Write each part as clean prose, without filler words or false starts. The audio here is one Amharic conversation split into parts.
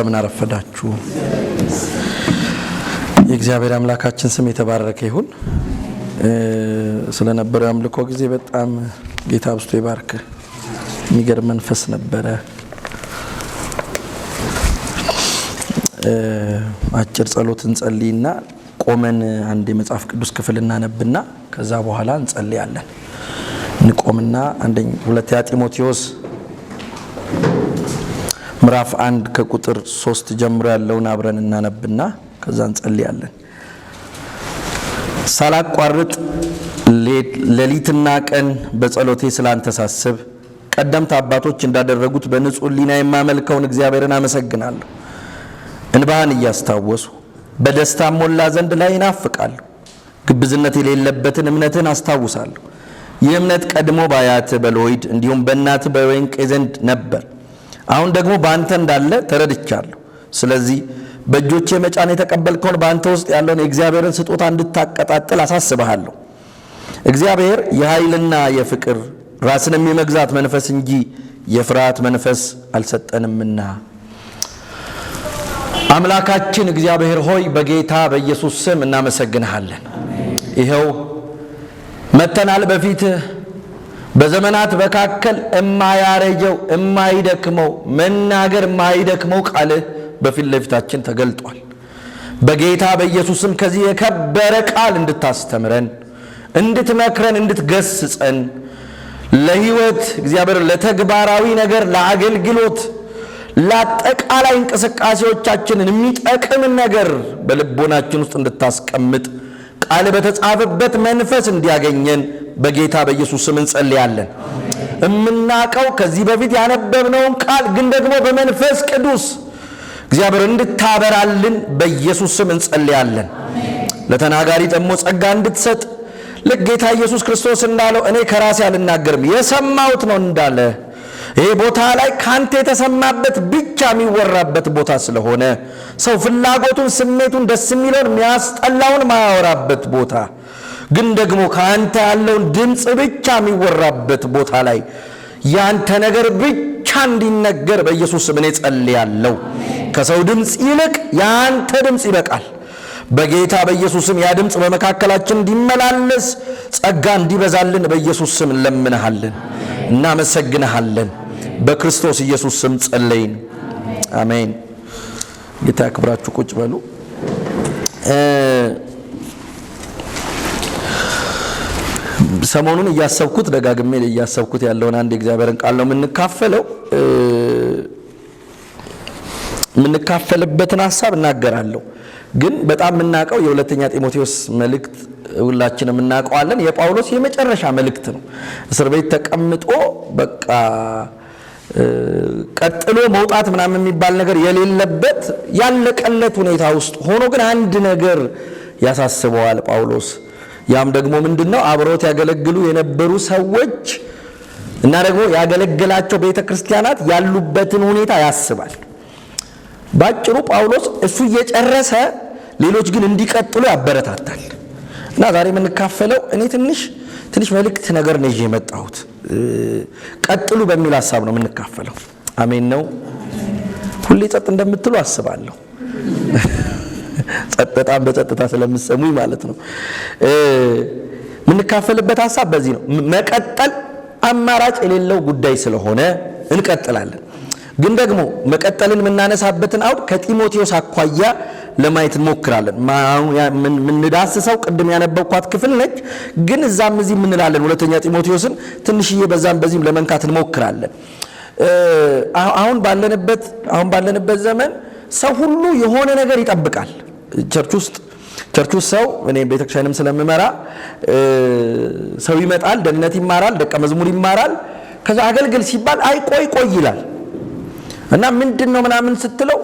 እንደምን አረፈዳችሁ። የእግዚአብሔር አምላካችን ስም የተባረከ ይሁን። ስለነበረው አምልኮ ጊዜ በጣም ጌታ አብዝቶ ይባርክ። የሚገርም መንፈስ ነበረ። አጭር ጸሎት እንጸልይና ቆመን አንድ የመጽሐፍ ቅዱስ ክፍል እናነብና ከዛ በኋላ እንጸልያለን። እንቆምና ሁለተኛ ጢሞቴዎስ ምዕራፍ 1 ከቁጥር 3 ጀምሮ ያለውን አብረን እናነብና ከዛ እንጸልያለን። ሳላቋርጥ ሌሊትና ቀን በጸሎቴ ስላንተ ሳስብ ቀደምት አባቶች እንዳደረጉት በንጹህ ሕሊና የማመልከውን እግዚአብሔርን አመሰግናለሁ። እንባህን እያስታወሱ በደስታ ሞላ ዘንድ ላይ ይናፍቃለሁ። ግብዝነት የሌለበትን እምነትን አስታውሳለሁ። ይህ እምነት ቀድሞ በአያትህ በሎይድ እንዲሁም በእናትህ በወይንቄ ዘንድ ነበር። አሁን ደግሞ በአንተ እንዳለ ተረድቻለሁ። ስለዚህ በእጆቼ መጫን የተቀበልከውን በአንተ ውስጥ ያለውን የእግዚአብሔርን ስጦታ እንድታቀጣጥል አሳስብሃለሁ። እግዚአብሔር የኃይልና የፍቅር ራስንም የመግዛት መንፈስ እንጂ የፍርሃት መንፈስ አልሰጠንምና። አምላካችን እግዚአብሔር ሆይ በጌታ በኢየሱስ ስም እናመሰግንሃለን። ይኸው መተናል በፊትህ በዘመናት መካከል የማያረጀው የማይደክመው መናገር የማይደክመው ቃልህ በፊት ለፊታችን ተገልጧል። በጌታ በኢየሱስም ከዚህ የከበረ ቃል እንድታስተምረን፣ እንድትመክረን፣ እንድትገስጸን ለሕይወት እግዚአብሔር ለተግባራዊ ነገር ለአገልግሎት ለአጠቃላይ እንቅስቃሴዎቻችንን የሚጠቅም ነገር በልቦናችን ውስጥ እንድታስቀምጥ ቃል በተጻፈበት መንፈስ እንዲያገኘን በጌታ በኢየሱስ ስም እንጸልያለን። እምናቀው ከዚህ በፊት ያነበብነውን ቃል ግን ደግሞ በመንፈስ ቅዱስ እግዚአብሔር እንድታበራልን በኢየሱስ ስም እንጸልያለን። ለተናጋሪ ደግሞ ጸጋ እንድትሰጥ ልክ ጌታ ኢየሱስ ክርስቶስ እንዳለው እኔ ከራሴ አልናገርም የሰማሁት ነው እንዳለ ይሄ ቦታ ላይ ካንተ የተሰማበት ብቻ የሚወራበት ቦታ ስለሆነ ሰው ፍላጎቱን፣ ስሜቱን፣ ደስ የሚለውን የሚያስጠላውን ማያወራበት ቦታ ግን ደግሞ ካንተ ያለውን ድምፅ ብቻ የሚወራበት ቦታ ላይ ያንተ ነገር ብቻ እንዲነገር በኢየሱስ ስም እኔ ጸልያለሁ። ከሰው ድምፅ ይልቅ ያንተ ድምፅ ይበቃል። በጌታ በኢየሱስ ስም ያ ድምፅ በመካከላችን እንዲመላለስ ጸጋ እንዲበዛልን በኢየሱስ ስም እንለምንሃለን፣ እናመሰግንሃለን። በክርስቶስ ኢየሱስ ስም ጸለይን፣ አሜን። ጌታ ያክብራችሁ። ቁጭ በሉ። ሰሞኑን እያሰብኩት ደጋግሜ እያሰብኩት ያለውን አንድ የእግዚአብሔርን ቃል ነው የምንካፈለው። የምንካፈልበትን ሐሳብ እናገራለሁ። ግን በጣም የምናውቀው የሁለተኛ ጢሞቴዎስ መልእክት ሁላችንም እናውቀዋለን። የጳውሎስ የመጨረሻ መልእክት ነው። እስር ቤት ተቀምጦ በቃ ቀጥሎ መውጣት ምናምን የሚባል ነገር የሌለበት ያለቀለት ሁኔታ ውስጥ ሆኖ ግን አንድ ነገር ያሳስበዋል ጳውሎስ። ያም ደግሞ ምንድነው? አብሮት ያገለግሉ የነበሩ ሰዎች እና ደግሞ ያገለገላቸው ቤተክርስቲያናት ያሉበትን ሁኔታ ያስባል። ባጭሩ ጳውሎስ እሱ እየጨረሰ ሌሎች ግን እንዲቀጥሉ ያበረታታል። እና ዛሬ የምንካፈለው እኔ ትንሽ መልእክት ነገር ነው ይዤ የመጣሁት። ቀጥሉ በሚል ሐሳብ ነው የምንካፈለው። አሜን ነው። ሁሌ ጸጥ እንደምትሉ አስባለሁ። ጸጥታን በጸጥታ ስለምትሰሙኝ ማለት ነው። የምንካፈልበት ሐሳብ በዚህ ነው። መቀጠል አማራጭ የሌለው ጉዳይ ስለሆነ እንቀጥላለን። ግን ደግሞ መቀጠልን የምናነሳበትን አውድ ከጢሞቴዎስ አኳያ ለማየት እንሞክራለን። ምንዳስሰው ቅድም ያነበብኳት ክፍል ነች። ግን እዛም እዚህ ምንላለን ሁለተኛ ጢሞቴዎስን ትንሽዬ በዛም በዚህም ለመንካት እንሞክራለን። አሁን ባለንበት ዘመን ሰው ሁሉ የሆነ ነገር ይጠብቃል። ቸርች ውስጥ ሰው እኔ ቤተክርስቲያንም ስለምመራ ሰው ይመጣል፣ ደህንነት ይማራል፣ ደቀ መዝሙር ይማራል። ከዛ አገልግል ሲባል አይ ቆይ ይላል እና ምንድነው ምናምን ስትለው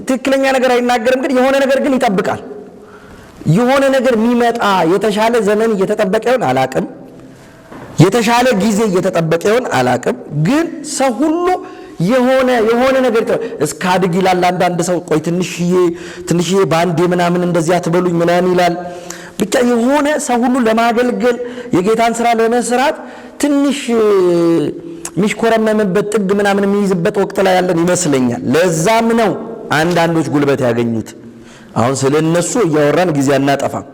ትክክለኛ ነገር አይናገርም። ግን የሆነ ነገር ግን ይጠብቃል። የሆነ ነገር የሚመጣ የተሻለ ዘመን እየተጠበቀ ይሆን አላቅም፣ የተሻለ ጊዜ እየተጠበቀ ይሆን አላቅም። ግን ሰው ሁሉ የሆነ ነገር እስካድግ ይላል። አንዳንድ ሰው ቆይ ትንሽዬ ባንዴ ምናምን እንደዚህ አትበሉኝ ምናምን ይላል። ብቻ የሆነ ሰው ሁሉ ለማገልገል የጌታን ስራ ለመስራት ትንሽ ሚሽኮረመምበት ጥግ ምናምን የሚይዝበት ወቅት ላይ ያለን ይመስለኛል። ለዛም ነው አንዳንዶች ጉልበት ያገኙት። አሁን ስለነሱ እያወራን ጊዜ አናጠፋም።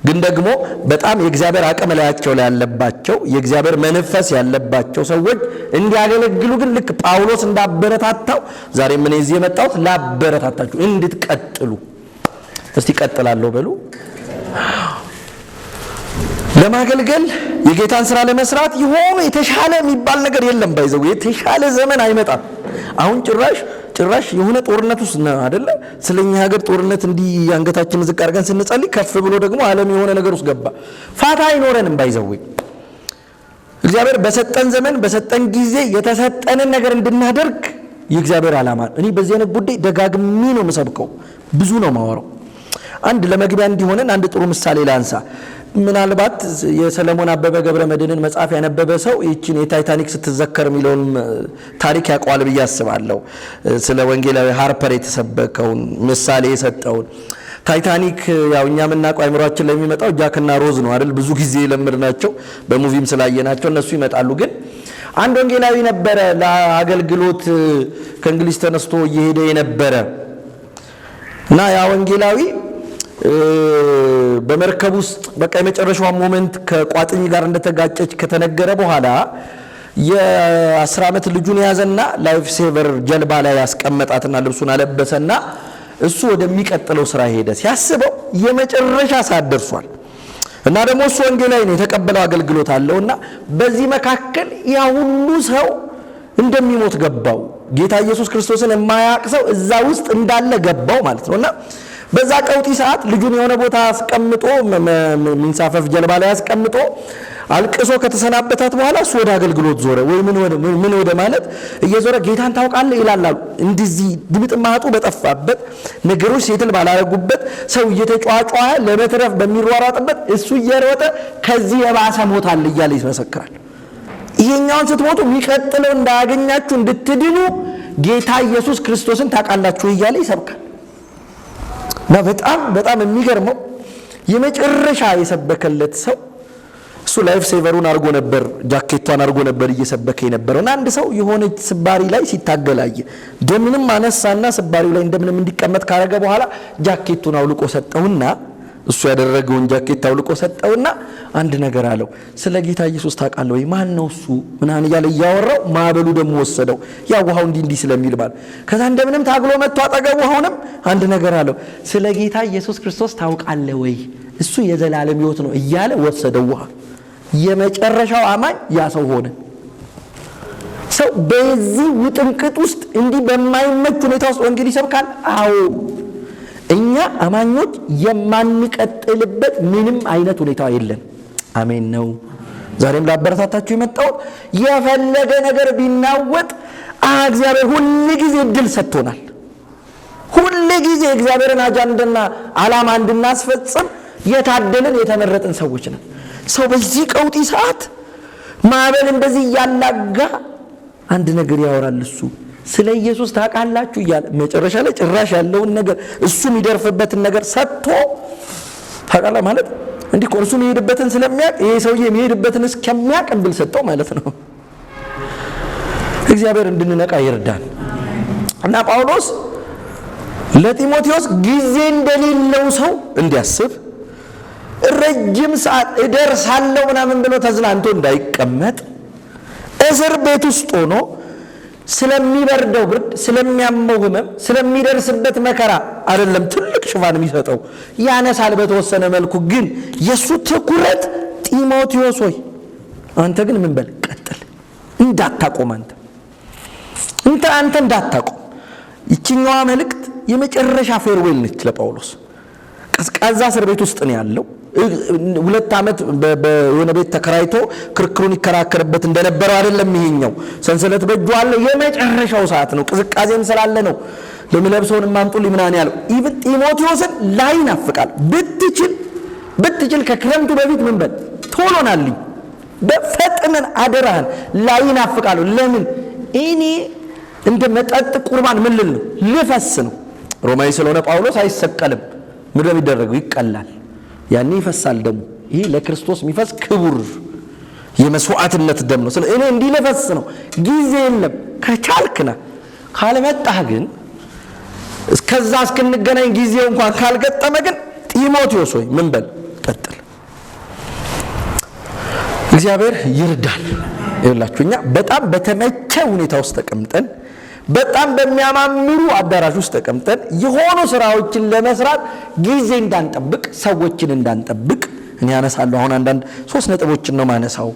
ግን ደግሞ በጣም የእግዚአብሔር አቅም ላያቸው ላይ ያለባቸው የእግዚአብሔር መንፈስ ያለባቸው ሰዎች እንዲያገለግሉ ግን ልክ ጳውሎስ እንዳበረታታው ዛሬ ምን እዚህ የመጣሁት ላበረታታችሁ እንድትቀጥሉ። እስቲ ቀጥላለሁ በሉ። ለማገልገል የጌታን ሥራ ለመስራት የሆነ የተሻለ የሚባል ነገር የለም። ባይዘው የተሻለ ዘመን አይመጣም። አሁን ጭራሽ የሆነ ጦርነት ውስጥ ነው አይደለ? ስለኛ ሀገር ጦርነት እንዲህ አንገታችንን ዝቅ አድርገን ስንጸልይ ከፍ ብሎ ደግሞ ዓለም የሆነ ነገር ውስጥ ገባ። ፋታ አይኖረንም። ባይዘው እግዚአብሔር በሰጠን ዘመን በሰጠን ጊዜ የተሰጠንን ነገር እንድናደርግ የእግዚአብሔር ዓላማ። እኔ በዚህ አይነት ጉዳይ ደጋግሜ ነው የምሰብከው፣ ብዙ ነው ማወራው። አንድ ለመግቢያ እንዲሆነን አንድ ጥሩ ምሳሌ ላንሳ። ምናልባት የሰለሞን አበበ ገብረ መድኅንን መጽሐፍ ያነበበ ሰው ይህችን የታይታኒክ ስትዘከር የሚለውን ታሪክ ያውቀዋል ብዬ አስባለሁ። ስለ ወንጌላዊ ሃርፐር የተሰበከውን ምሳሌ የሰጠውን ታይታኒክ ያው እኛ የምናውቀው አይምሯችን ላይ የሚመጣው ጃክና ሮዝ ነው አይደል? ብዙ ጊዜ ለምድናቸው በሙቪም ስላየናቸው እነሱ ይመጣሉ። ግን አንድ ወንጌላዊ ነበረ ለአገልግሎት ከእንግሊዝ ተነስቶ እየሄደ የነበረ እና ያ ወንጌላዊ በመርከብ ውስጥ በቃ የመጨረሻው ሞመንት ከቋጥኝ ጋር እንደተጋጨች ከተነገረ በኋላ የ10 ዓመት ልጁን ያዘና ላይፍ ሴቨር ጀልባ ላይ ያስቀመጣትና ልብሱን አለበሰና እሱ ወደሚቀጥለው ስራ ሄደ። ሲያስበው የመጨረሻ ሰዓት ደርሷል እና ደግሞ እሱ ወንጌላዊ ነው፣ የተቀበለው አገልግሎት አለውና በዚህ መካከል ያ ሁሉ ሰው እንደሚሞት ገባው። ጌታ ኢየሱስ ክርስቶስን የማያውቅ ሰው እዛ ውስጥ እንዳለ ገባው ማለት ነውና በዛ ቀውጢ ሰዓት ልጁን የሆነ ቦታ አስቀምጦ መንሳፈፍ ጀልባ ላይ አስቀምጦ አልቅሶ ከተሰናበታት በኋላ እሱ ወደ አገልግሎት ዞረ። ወይ ምን ወደ ማለት እየዞረ ጌታን ታውቃለህ ይላል። እንደዚህ ድምጥማጡ በጠፋበት ነገሮች ሴትል ባላረጉበት ሰው እየተጫጫኸ ለመትረፍ በሚሯሯጥበት እሱ እየሮጠ ከዚህ የባሰ ሞት አለ እያለ ይመሰክራል። ይሄኛውን ስትሞቱ የሚቀጥለው እንዳያገኛችሁ እንድትድኑ ጌታ ኢየሱስ ክርስቶስን ታውቃላችሁ እያለ ይሰብካል። እና በጣም የሚገርመው የመጨረሻ የሰበከለት ሰው እሱ ላይፍ ሴቨሩን አድርጎ ነበር፣ ጃኬቷን አድርጎ ነበር እየሰበከ የነበረው። እና አንድ ሰው የሆነ ስባሪ ላይ ሲታገላየ እንደምንም አነሳና ስባሪው ላይ እንደምንም እንዲቀመጥ ካረገ በኋላ ጃኬቱን አውልቆ ሰጠውና እሱ ያደረገውን ጃኬት አውልቆ ሰጠውና አንድ ነገር አለው። ስለ ጌታ ኢየሱስ ታውቃለህ ወይ? ማን ነው እሱ? ምናምን እያለ እያወራው ማዕበሉ ደግሞ ወሰደው። ያ ውሃው እንዲህ ስለሚል ማለት ከዛ እንደምንም ታግሎ መጥቶ አጠገቡ ውሃውንም አንድ ነገር አለው። ስለ ጌታ ኢየሱስ ክርስቶስ ታውቃለህ ወይ? እሱ የዘላለም ሕይወት ነው እያለ ወሰደው ውሃ። የመጨረሻው አማኝ ያ ሰው ሆነ። ሰው በዚህ ውጥንቅጥ ውስጥ እንዲህ በማይመች ሁኔታ ውስጥ ወንጌል ይሰብካል። አዎ እኛ አማኞች የማንቀጥልበት ምንም አይነት ሁኔታ የለም። አሜን ነው። ዛሬም ላበረታታችሁ የመጣው የፈለገ ነገር ቢናወጥ እግዚአብሔር ሁሉ ጊዜ እድል ሰጥቶናል። ሁሉ ጊዜ እግዚአብሔርን አጀንዳና ዓላማ እንድናስፈጽም የታደልን የተመረጥን ሰዎች ነን። ሰው በዚህ ቀውጢ ሰዓት ማዕበል እንደዚህ ያላጋ አንድ ነገር ያወራል። እሱ ስለ ኢየሱስ ታውቃላችሁ እያለ መጨረሻ ላይ ጭራሽ ያለውን ነገር እሱ የሚደርፍበትን ነገር ሰጥቶ ታውቃላ ማለት እንዲህ እርሱ የሚሄድበትን ስለሚያውቅ ይሄ ሰውዬ የሚሄድበትን እስከሚያውቅ እንብል ሰጠው ማለት ነው። እግዚአብሔር እንድንነቃ ይርዳን። እና ጳውሎስ ለጢሞቴዎስ ጊዜ እንደሌለው ሰው እንዲያስብ ረጅም ሰዓት እደርሳለሁ ምናምን ብሎ ተዝናንቶ እንዳይቀመጥ እስር ቤት ውስጥ ሆኖ ስለሚበርደው ብርድ፣ ስለሚያመው ህመም፣ ስለሚደርስበት መከራ አይደለም ትልቅ ሽፋን የሚሰጠው ያነሳል በተወሰነ መልኩ። ግን የሱ ትኩረት ጢሞቴዎስ ሆይ አንተ ግን ምን በል ቀጥል፣ እንዳታቆም አንተ እንዳታቆም። ይችኛዋ መልእክት የመጨረሻ ፌርዌል ነች ለጳውሎስ። ቀዝቃዛ እስር ቤት ውስጥ ነው ያለው። 2 ዓመት በሆነ ቤት ተከራይቶ ክርክሩን ይከራከርበት እንደነበረው አይደለም። ይሄኛው ሰንሰለት በእጁ አለ። የመጨረሻው ሰዓት ነው። ቅዝቃዜም ስላለ ነው ለምለብሰውን ማምጡልኝ ምናን ያለው። ኢቭን ጢሞቴዎስን ላይ ናፍቃል። ብትችል ከክረምቱ በፊት ምን በል ቶሎናልኝ በፈጥነን አደራህን ላይ ናፍቃል። ለምን እኔ እንደ መጠጥ ቁርባን ምን ልል ነው ልፈስ ነው። ሮማዊ ስለሆነ ጳውሎስ አይሰቀልም። ምን እንደሚደረገው ይቀላል። ያኔ ይፈሳል ደሙ። ይሄ ለክርስቶስ የሚፈስ ክቡር የመስዋዕትነት ደም ነው። ስለዚህ እኔ እንዲለፈስ ነው። ጊዜ የለም። ከቻልክና ካልመጣህ ግን እስከዛ እስክንገናኝ ጊዜው እንኳን ካልገጠመ ግን ጢሞቴዎስ ሆይ ምን በል ቀጥል። እግዚአብሔር ይርዳል። ይላችሁ እኛ በጣም በተመቸ ሁኔታ ውስጥ ተቀምጠን በጣም በሚያማምሩ አዳራሽ ውስጥ ተቀምጠን የሆኑ ስራዎችን ለመስራት ጊዜ እንዳንጠብቅ ሰዎችን እንዳንጠብቅ እኔ ያነሳለሁ። አሁን አንዳንድ 3 ነጥቦችን ነው ማነሳው።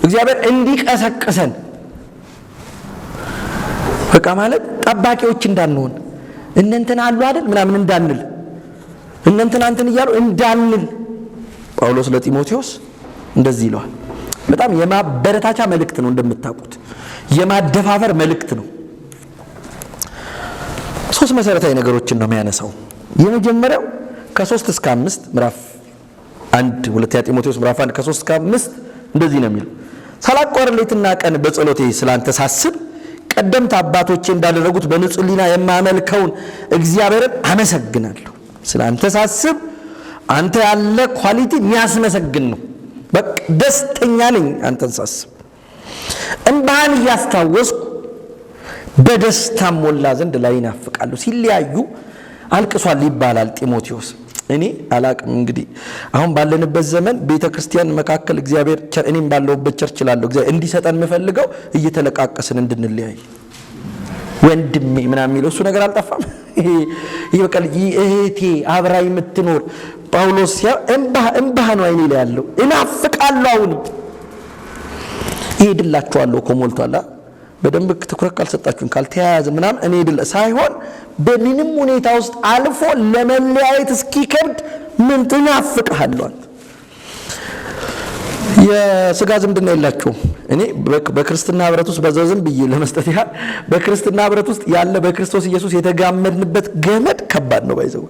እግዚአብሔር እንዲቀሰቅሰን በቃ ማለት ጠባቂዎች እንዳንሆን እነንተና አሉ አይደል ምናምን እንዳንል እነንተና እንትን ይያሉ እንዳንል ጳውሎስ ለጢሞቴዎስ እንደዚህ ይለዋል። በጣም የማበረታቻ መልእክት ነው እንደምታውቁት፣ የማደፋፈር መልእክት ነው። 3 መሰረታዊ ነገሮችን ነው የሚያነሳው። የመጀመሪያው ከ3 እስከ 5 ምዕራፍ 1 ሁለተኛ ጢሞቴዎስ ምዕራፍ 1 ከ3 እስከ 5 እንደዚህ ነው የሚለው። ሳላቋርጥ ሌትና ቀን በጸሎቴ ስላንተ ሳስብ ቀደምት አባቶቼ እንዳደረጉት በንጹህ ሕሊና የማመልከውን እግዚአብሔርን አመሰግናለሁ። ስላንተ ሳስብ አንተ ያለ ኳሊቲ የሚያስመሰግን ነው። በቃ ደስተኛ ነኝ አንተን ሳስብ። እንባህን እያስታወስኩ በደስታ ሞላ ዘንድ ላይ ናፍቃለሁ። ሲለያዩ አልቅሷል ይባላል ጢሞቴዎስ። እኔ አላቅም እንግዲህ አሁን ባለንበት ዘመን ቤተክርስቲያን መካከል እግዚአብሔር እኔም ባለውበት ቸርች ላለው እግዚአብሔር እንዲሰጠን የምፈልገው እየተለቃቀስን እንድንለያይ ወንድሜ ምናምን የሚለው እሱ ነገር አልጠፋም። ይሄ በቃ እህቴ አብራይ የምትኖር ጳውሎስ እንባህ ነው አይኔ ላይ ያለው። እናፍቃለሁ አሁንም ይሄድላችኋለሁ እኮ ሞልቷል። በደንብ ትኩረት ካልሰጣችሁን ካልተያያዘ ምናምን እኔ ይድል ሳይሆን በምንም ሁኔታ ውስጥ አልፎ ለመለያየት እስኪከብድ ምን ትናፍቃለህ? የሥጋ ዝምድና የላችሁም። እኔ በክርስትና ህብረት ውስጥ በዘዝም ብዬ ለመስጠት ያህል በክርስትና ህብረት ውስጥ ያለ በክርስቶስ ኢየሱስ የተጋመድንበት ገመድ ከባድ ነው። ባይዘው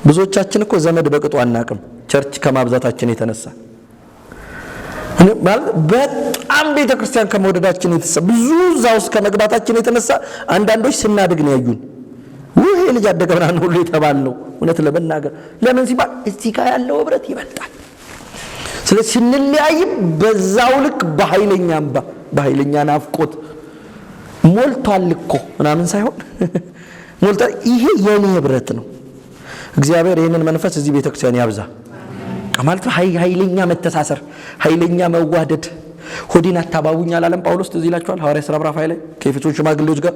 ብዙዎቻችን እኮ ዘመድ በቅጡ አናቅም ቸርች ከማብዛታችን የተነሳ ማለት በጣም ቤተክርስቲያን ከመወደዳችን የተነሳ ብዙ እዛው ውስጥ ከመግባታችን የተነሳ አንዳንዶች ስናድግ ነው ያዩን። ይሄ ልጅ አደገ ምናምን ሁሉ የተባልነው እውነት ለመናገር ለምን ሲባል እዚህ ጋር ያለው ህብረት ይበልጣል። ስለዚህ ስንለያይም በዛው ልክ በኃይለኛ እንባ በኃይለኛ ናፍቆት ሞልቷል እኮ ምናምን ሳይሆን ሞልቷል። ይሄ የኔ ህብረት ነው። እግዚአብሔር ይሄንን መንፈስ እዚህ ቤተክርስቲያን ያብዛ። ማለት ኃይለኛ መተሳሰር፣ ኃይለኛ መዋደድ። ሆዴን አታባቡኝ አላለም ጳውሎስ? ትዝ ይላችኋል ሐዋርያ ሥራ ምዕራፍ 20 ላይ ከኤፌሶን ሽማግሌዎች ጋር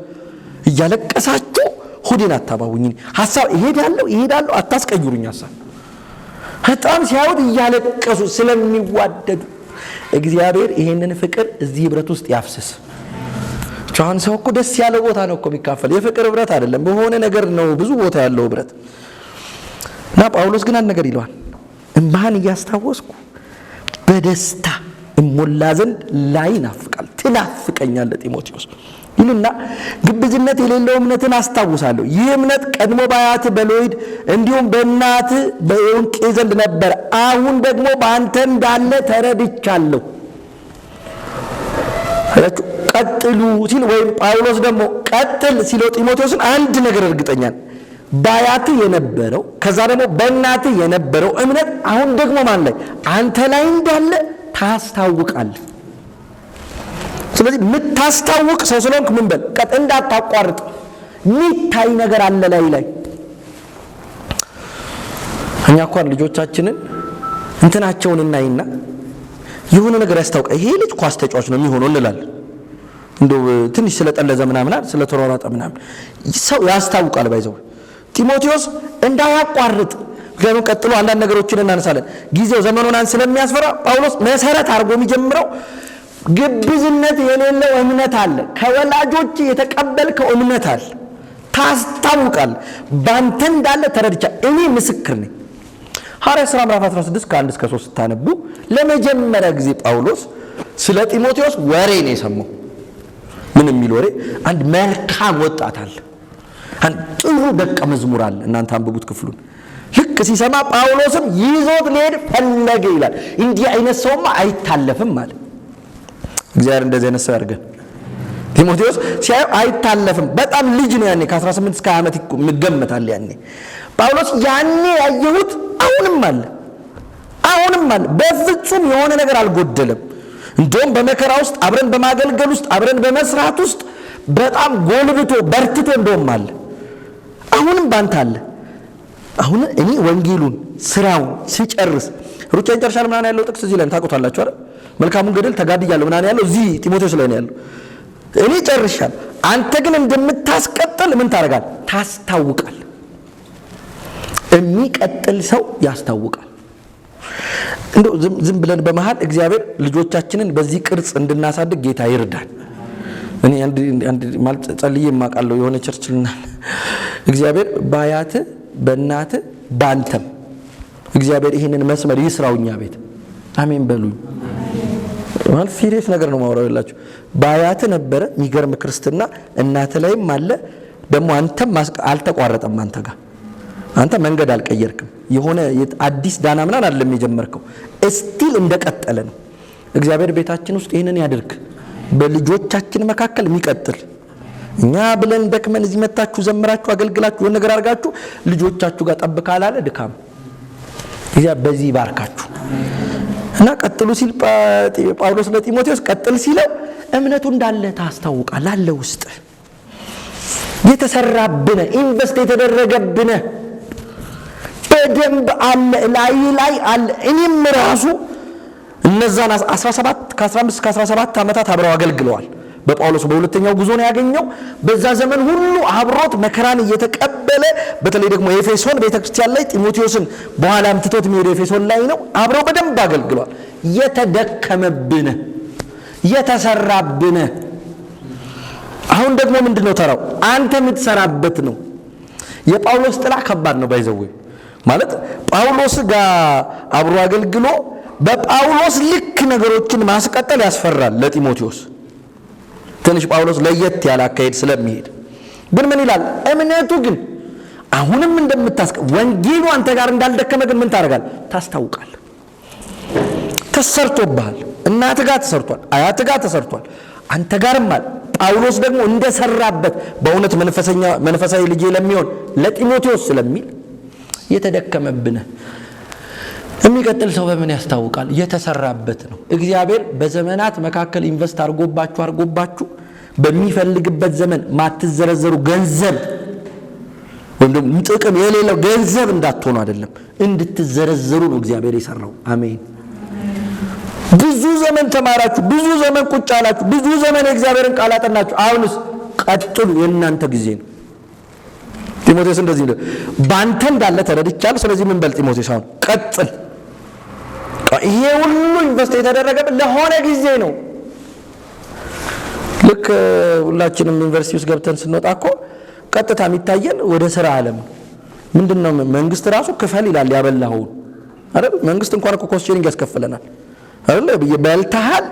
እያለቀሳችሁ ሆዴን አታባቡኝ፣ ሐሳብ ይሄዳለሁ አታስቀይሩኝ ሐሳብ። በጣም ሲያዩት እያለቀሱ ስለሚዋደዱ እግዚአብሔር ይሄንን ፍቅር እዚህ ህብረት ውስጥ ያፍስስ። ቻን ሰው እኮ ደስ ያለው ቦታ ነው እኮ የሚካፈል የፍቅር ህብረት አይደለም፣ በሆነ ነገር ነው ብዙ ቦታ ያለው ህብረት። እና ጳውሎስ ግን አንድ ነገር ይለዋል፣ እንባህን እያስታወስኩ በደስታ እሞላ ዘንድ ላይ ናፍቃል። ትናፍቀኛለህ ጢሞቴዎስ ይልና ግብዝነት የሌለው እምነትን አስታውሳለሁ። ይህ እምነት ቀድሞ በአያት በሎይድ እንዲሁም በእናት በኤውንቄ ዘንድ ነበር፣ አሁን ደግሞ በአንተ እንዳለ ተረድቻለሁ። ቀጥሉ ሲል ወይም ጳውሎስ ደግሞ ቀጥል ሲለው ጢሞቴዎስን አንድ ነገር እርግጠኛል፣ በአያት የነበረው ከዛ ደግሞ በእናት የነበረው እምነት አሁን ደግሞ ማን ላይ አንተ ላይ እንዳለ ታስታውቃለህ። ስለዚህ የምታስታውቅ ሰው ስለሆንክ ምን በል ቀጥ እንዳታቋርጥ። የሚታይ ነገር አለ ላይ እኛ እንኳን ልጆቻችንን እንትናቸውን እናይና የሆነ ነገር ያስታውቃል። ይሄ ልጅ ኳስ ተጫዋች ነው የሚሆነው እንላለን። እንደው ትንሽ ስለጠለዘ ምናምን ስለተሯሯጠ ምናምን ሰው ያስታውቃል። ባይዘው ጢሞቴዎስ እንዳያቋርጥ ምክንያቱም ቀጥሎ አንዳንድ ነገሮችን እናነሳለን። ጊዜው ዘመኑን ስለሚያስፈራ ጳውሎስ መሰረት አድርጎ የሚጀምረው ግብዝነት የሌለው እምነት አለ። ከወላጆች የተቀበልከው እምነት አለ። ታስታውቃል። ባንተ እንዳለ ተረድቻ እኔ ምስክር ነኝ። ሐዋርያ ሥራ ምዕራፍ 16 ከ1 እስከ 3 ታነቡ ለመጀመሪያ ጊዜ ጳውሎስ ስለ ጢሞቴዎስ ወሬ ነው የሰማው። ምን የሚል ወሬ? አንድ መልካም ወጣት አለ፣ አንድ ጥሩ ደቀ መዝሙር አለ። እናንተ አንብቡት ክፍሉን። ልክ ሲሰማ ጳውሎስም ይዞት ሊሄድ ፈለገ ይላል። እንዲህ አይነት ሰውማ አይታለፍም ማለት እግዚአብሔር እንደዚህ አይነት ሰው ያርገን። ጢሞቴዎስ ሲያዩ አይታለፍም። በጣም ልጅ ነው ያኔ ከ18 እስከ 20 ዓመት ይገመታል ያኔ። ጳውሎስ ያኔ ያየሁት አሁንም አለ። በፍጹም የሆነ ነገር አልጎደለም። እንደውም በመከራ ውስጥ አብረን በማገልገል ውስጥ አብረን በመስራት ውስጥ በጣም ጎልብቶ በርትቶ እንደውም አለ። አሁንም ባንተ አለ። አሁን እኔ ወንጌሉን ስራውን ሲጨርስ ሩጫን ጨርሻለሁ ምናምን ያለው ጥቅስ እዚህ ላይ ታውቁታላችሁ አይደል? መልካሙን ገድል ተጋድያለሁ ምናምን ያለው እዚህ ጢሞቴዎስ ላይ ነው ያለው። እኔ ጨርሻለሁ፣ አንተ ግን እንደምታስቀጥል ምን ታደርጋለህ? ታስታውቃለህ። የሚቀጥል ሰው ያስታውቃል። እንደው ዝም ብለን በመሃል እግዚአብሔር ልጆቻችንን በዚህ ቅርጽ እንድናሳድግ ጌታ ይርዳል። እኔ አንድ ማለት ጸልዬ የማውቃለሁ የሆነ ቸርችልና እግዚአብሔር ባያት በእናት ባንተም እግዚአብሔር ይሄንን መስመር ይስራውኛ ቤት አሜን በሉኝ። ማለት ሲሪየስ ነገር ነው ማውራውላችሁ። ባያት ነበረ የሚገርም ክርስትና እናት ላይም አለ ደግሞ አንተም አልተቋረጠም። አንተ ጋር አንተ መንገድ አልቀየርክም። የሆነ አዲስ ዳና ምናን አይደለም የጀመርከው እስቲል እንደቀጠለ ነው። እግዚአብሔር ቤታችን ውስጥ ይሄንን ያድርግ። በልጆቻችን መካከል የሚቀጥል እኛ ብለን ደክመን እዚህ መጣችሁ ዘምራችሁ አገልግላችሁ የሆነ ነገር አድርጋችሁ ልጆቻችሁ ጋር ጠብቃ አላለ ድካም እግዚአብሔር በዚህ ይባርካችሁ። እና ቀጥሉ ሲል ጳውሎስ ለጢሞቴዎስ ቀጥል ሲለው እምነቱ እንዳለ ታስታውቃለህ። አለ ውስጥ የተሰራብነ ኢንቨስት የተደረገብነ በደንብ አለ ላይ አለ። እኔም ራሱ እነዛን 17 ከ15 ከ17 ዓመታት አብረው አገልግለዋል። በጳውሎስ በሁለተኛው ጉዞ ነው ያገኘው። በዛ ዘመን ሁሉ አብሮት መከራን እየተቀበለ በተለይ ደግሞ ኤፌሶን ቤተክርስቲያን ላይ ጢሞቴዎስን በኋላም ትቶት የሚሄደው ኤፌሶን ላይ ነው። አብረው በደንብ አገልግለዋል። የተደከመብነ የተሰራብነ አሁን ደግሞ ምንድነው ተራው አንተ የምትሰራበት ነው። የጳውሎስ ጥላ ከባድ ነው ባይዘው ማለት ጳውሎስ ጋር አብሮ አገልግሎ በጳውሎስ ልክ ነገሮችን ማስቀጠል ያስፈራል ለጢሞቴዎስ። ትንሽ ጳውሎስ ለየት ያለ አካሄድ ስለሚሄድ ግን ምን ይላል? እምነቱ ግን አሁንም ወንጌሉ አንተ ጋር እንዳልደከመ ግን ምን ታደርጋለህ? ታስታውቃለህ። ተሰርቶብሃል። እናት ጋር ተሰርቷል፣ አያት ጋር ተሰርቷል፣ አንተ ጋርም አለ። ጳውሎስ ደግሞ እንደሰራበት በእውነት መንፈሳዊ ልጅ ለሚሆን ለጢሞቴዎስ ስለሚል የተደከመብነ የሚቀጥል ሰው በምን ያስታውቃል? የተሰራበት ነው። እግዚአብሔር በዘመናት መካከል ኢንቨስት አርጎባችሁ በሚፈልግበት ዘመን ማትዘረዘሩ ገንዘብ ወይም ደግሞ ጥቅም የሌለው ገንዘብ እንዳትሆኑ አይደለም እንድትዘረዘሩ ነው እግዚአብሔር የሰራው። አሜን። ብዙ ዘመን ተማራችሁ፣ ብዙ ዘመን ቁጭ አላችሁ፣ ብዙ ዘመን የእግዚአብሔርን ቃል አጠናችሁ። አሁንስ ቀጥሉ፣ የእናንተ ጊዜ ነው። ጢሞቴዎስ እንደዚህ ነው፣ ባንተ እንዳለ ተረድቻለሁ። ስለዚህ ምን በል ጢሞቴዎስ አሁን ቀጥል። ይሄ ሁሉ ኢንቨስት የተደረገበት ለሆነ ጊዜ ነው። ልክ ሁላችንም ዩኒቨርሲቲ ውስጥ ገብተን ስንወጣ እኮ ቀጥታ የሚታየን ወደ ስራ ዓለም ምንድነው? መንግስት ራሱ ክፈል ይላል ያበላው አይደል? መንግስት እንኳን እኮ ኮስቸሪንግ ያስከፍለናል አይደል? በልተሃል፣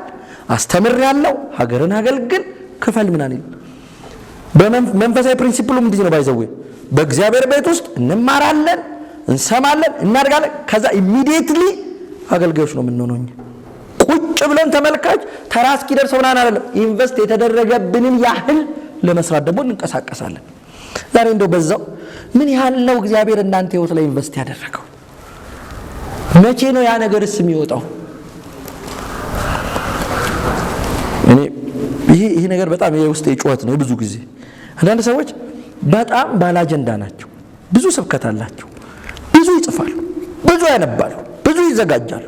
አስተምሬያለሁ፣ ሀገርን አገልግል፣ ክፈል ምናምን ይላል። በመንፈሳዊ ፕሪንሲፕሉ ምንድነው? ባይዘው በእግዚአብሔር ቤት ውስጥ እንማራለን፣ እንሰማለን፣ እናድጋለን። ከዛ ኢሚዲየትሊ አገልጋዮች ነው የምንሆነው። ቁጭ ብለን ተመልካች ተራ እስኪደርሰው ምናምን አይደለም። ኢንቨስት የተደረገብንን ያህል ለመስራት ደግሞ እንንቀሳቀሳለን። ዛሬ እንደው በዛው ምን ያህል ነው እግዚአብሔር እናንተ ህይወት ላይ ኢንቨስት ያደረገው? መቼ ነው ያ ነገርስ የሚወጣው? ይሄ ነገር በጣም የውስጤ ጩኸት ነው። ብዙ ጊዜ አንዳንድ ሰዎች በጣም ባለ አጀንዳ ናቸው። ብዙ ስብከት አላቸው፣ ብዙ ይጽፋሉ፣ ብዙ ያነባሉ፣ ብዙ ይዘጋጃሉ።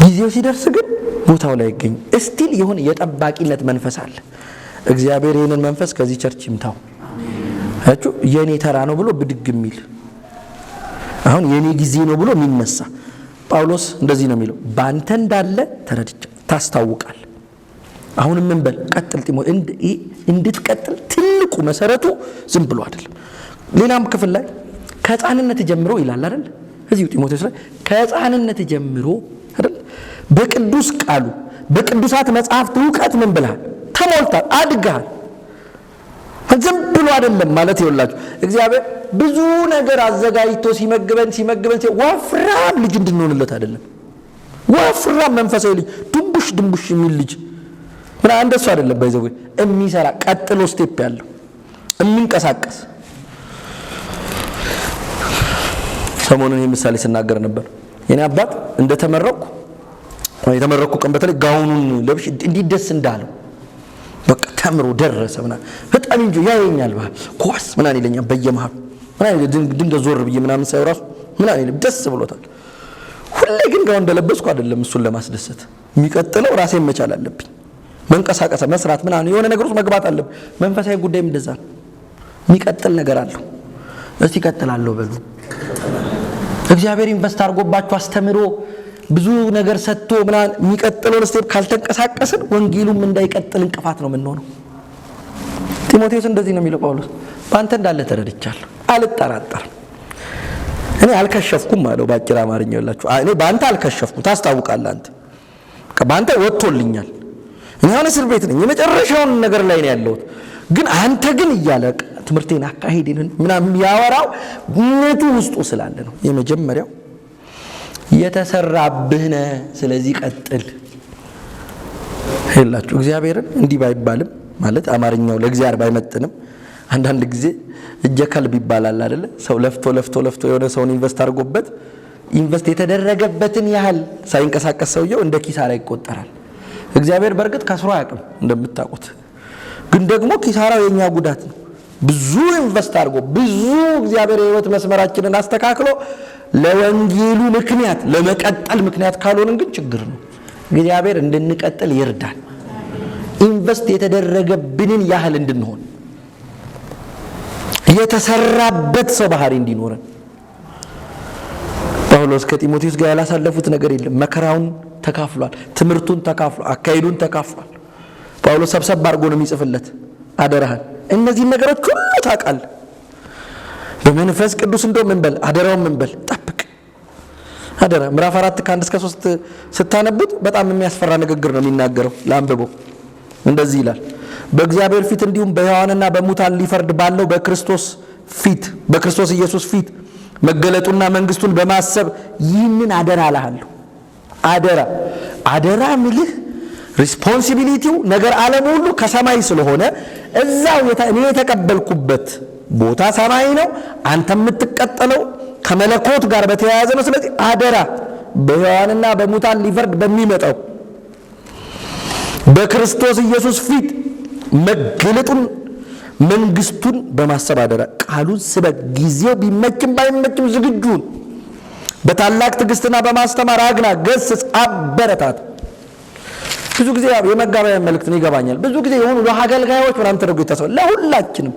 ጊዜው ሲደርስ ግን ቦታው ላይ ይገኝ እስቲል የሆነ የጠባቂነት መንፈስ አለ። እግዚአብሔር ይሄንን መንፈስ ከዚህ ቸርች ይምታው። አቹ የኔ ተራ ነው ብሎ ብድግ የሚል አሁን የኔ ጊዜ ነው ብሎ የሚነሳ ጳውሎስ እንደዚህ ነው የሚለው፣ ባንተ እንዳለ ተረድቻ ታስታውቃል። አሁን ምን በል ቀጥል ጢሞቴዎስ፣ እንድትቀጥል ትልቁ መሰረቱ ዝም ብሎ አይደለም። ሌላም ክፍል ላይ ከሕፃንነት ጀምሮ ይላል አይደል? እዚሁ ጢሞቴዎስ ላይ ከሕፃንነት ጀምሮ አይደል በቅዱስ ቃሉ በቅዱሳት መጻሕፍት ዕውቀት ምን ብለሃል? ተሞልተሃል፣ አድገሃል። ዝም ብሎ አይደለም ማለት ይኸውላችሁ እግዚአብሔር ብዙ ነገር አዘጋጅቶ ሲመግበን ወፍራም ልጅ እንድንሆንለት አይደለም። ወፍራም መንፈሳዊ ልጅ ድንቡሽ የሚል ልጅ ምን እንደሱ አይደለም። ባይዘው የሚሰራ ቀጥሎ ስቴፕ ያለው የሚንቀሳቀስ። ሰሞኑን ይሄ ምሳሌ ስናገር ነበር። የኔ አባት እንደተመረኩ ቀን በተለይ ጋውኑን ለብሽ እንዲደስ እንዳለው በቃ ተምሮ ደረሰ ምናምን አጋጣሚ እንጂ ያየኛል ኳስ ምናምን ይለኛል በየመሃሉ ምናምን ድንገት ዞር ብዬ ምናምን ሳይው ራሱ ምናምን ደስ ብሎታል። ሁሌ ግን ጋር እንደለበስኩ አይደለም እሱን ለማስደሰት የሚቀጥለው ራሴን መቻል አለብኝ። መንቀሳቀስ መስራት ምናምን የሆነ ነገር ውስጥ መግባት አለብኝ። መንፈሳዊ ጉዳይም እንደዛ ነው። የሚቀጥል ነገር አለው። እስቲ ይቀጥላለሁ በሉ። እግዚአብሔር ኢንቨስት አድርጎባችሁ አስተምሮ ብዙ ነገር ሰጥቶ ምናምን የሚቀጥለውን ስቴፕ ካልተንቀሳቀስን ወንጌሉም እንዳይቀጥል እንቅፋት ነው የምንሆነው። ጢሞቴዎስ እንደዚህ ነው የሚለው ጳውሎስ፣ በአንተ እንዳለ ተረድቻለሁ አልጠራጠርም። እኔ አልከሸፍኩም አለው ባጭር አማርኛ ይላችሁ። እኔ በአንተ አልከሸፍኩም፣ ታስታውቃለህ። አንተ በአንተ ወጥቶልኛል። እኔ አሁን እስር ቤት ነኝ፣ የመጨረሻውን ነገር ላይ ነው ያለሁት። ግን አንተ ግን እያለ ትምህርቴን አካሄድን ምናምን ያወራው ነቱ ውስጡ ስላለ ነው። የመጀመሪያው የተሰራብህ ነህ፣ ስለዚህ ቀጥል ይላችሁ። እግዚአብሔርን እንዲህ ባይባልም ማለት አማርኛው ለእግዚአብሔር ባይመጥንም አንዳንድ ጊዜ እጀከልብ ይባላል አይደለ? ሰው ለፍቶ የሆነ ሰውን ኢንቨስት አድርጎበት ኢንቨስት የተደረገበትን ያህል ሳይንቀሳቀስ ሰውየው እንደ ኪሳራ ይቆጠራል። እግዚአብሔር በርግጥ ከስሮ አያውቅም እንደምታውቁት፣ ግን ደግሞ ኪሳራው የኛ ጉዳት ነው። ብዙ ኢንቨስት አድርጎ ብዙ እግዚአብሔር የህይወት መስመራችንን አስተካክሎ ለወንጌሉ ምክንያት ለመቀጠል ምክንያት ካልሆንን ግን ችግር ነው። እግዚአብሔር እንድንቀጥል ይርዳል። ኢንቨስት የተደረገብንን ያህል እንድንሆን የተሰራበት ሰው ባህሪ እንዲኖረን። ጳውሎስ ከጢሞቴዎስ ጋር ያላሳለፉት ነገር የለም። መከራውን ተካፍሏል፣ ትምህርቱን ተካፍሏል፣ አካሄዱን ተካፍሏል። ጳውሎስ ሰብሰብ አድርጎ ነው የሚጽፍለት። አደራህን እነዚህ ነገሮች ሁሉ ታውቃለህ፣ በመንፈስ ቅዱስ እንደው ምን በል አደራውን ምን በል ጠብቅ አደራ። ምዕራፍ 4 ከ1-3 ስታነቡት በጣም የሚያስፈራ ንግግር ነው የሚናገረው። ለአንብበው እንደዚህ ይላል፣ በእግዚአብሔር ፊት እንዲሁም በሕያዋንና በሙታን ሊፈርድ ባለው በክርስቶስ ኢየሱስ ፊት መገለጡና መንግስቱን በማሰብ ይህንን አደራ እልሃለሁ። አደራ ምልህ ሪስፖንሲቢሊቲው ነገር ዓለም ሁሉ ከሰማይ ስለሆነ እዛው እኔ የተቀበልኩበት ቦታ ሰማይ ነው። አንተ የምትቀጠለው ከመለኮት ጋር በተያያዘ ነው። ስለዚህ አደራ በሕያዋንና በሙታን ሊፈርድ በሚመጣው በክርስቶስ ኢየሱስ ፊት መገለጡን መንግስቱን በማሰብ አደራ። ቃሉን ስበክ፣ ጊዜው ቢመችም ባይመችም ዝግጁን በታላቅ ትዕግስትና በማስተማር አግና፣ ገስጽ፣ አበረታት። ብዙ ጊዜ የመጋቢያ መልእክት ነው ይገባኛል። ብዙ ጊዜ የሆኑ ለአገልጋዮች ምናምን ተደርጎ ይታሰባል። ለሁላችንም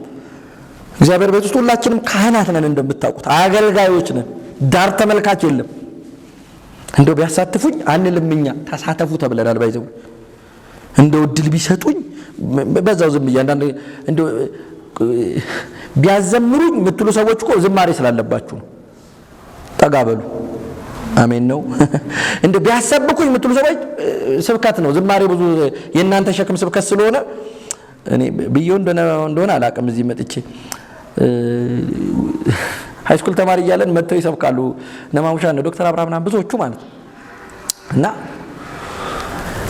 እግዚአብሔር ቤት ውስጥ ሁላችንም ካህናት ነን እንደምታውቁት፣ አገልጋዮች ነን። ዳር ተመልካች የለም። እንደው ቢያሳትፉኝ አንልም፣ እኛ ተሳተፉ ተብለናል። ባይዘው እንደው እድል ቢሰጡኝ በዛው ዝም እያንዳንዱ እንደው ቢያዘምሩኝ የምትሉ ሰዎች እኮ ዝማሬ ስላለባችሁ ነው። ጠጋ በሉ። አሜን ነው። እንደው ቢያሰብኩኝ የምትሉ ሰዎች ስብከት ነው። ዝማሬ ብዙ የእናንተ ሸክም ስብከት ስለሆነ እኔ ብዬው እንደሆነ አላውቅም። እዚህ መጥቼ ሃይስኩል ተማሪ እያለን መጥተው ይሰብካሉ። ነማሙሻ ነው ዶክተር አብርሃምና ብዙዎቹ ማለት እና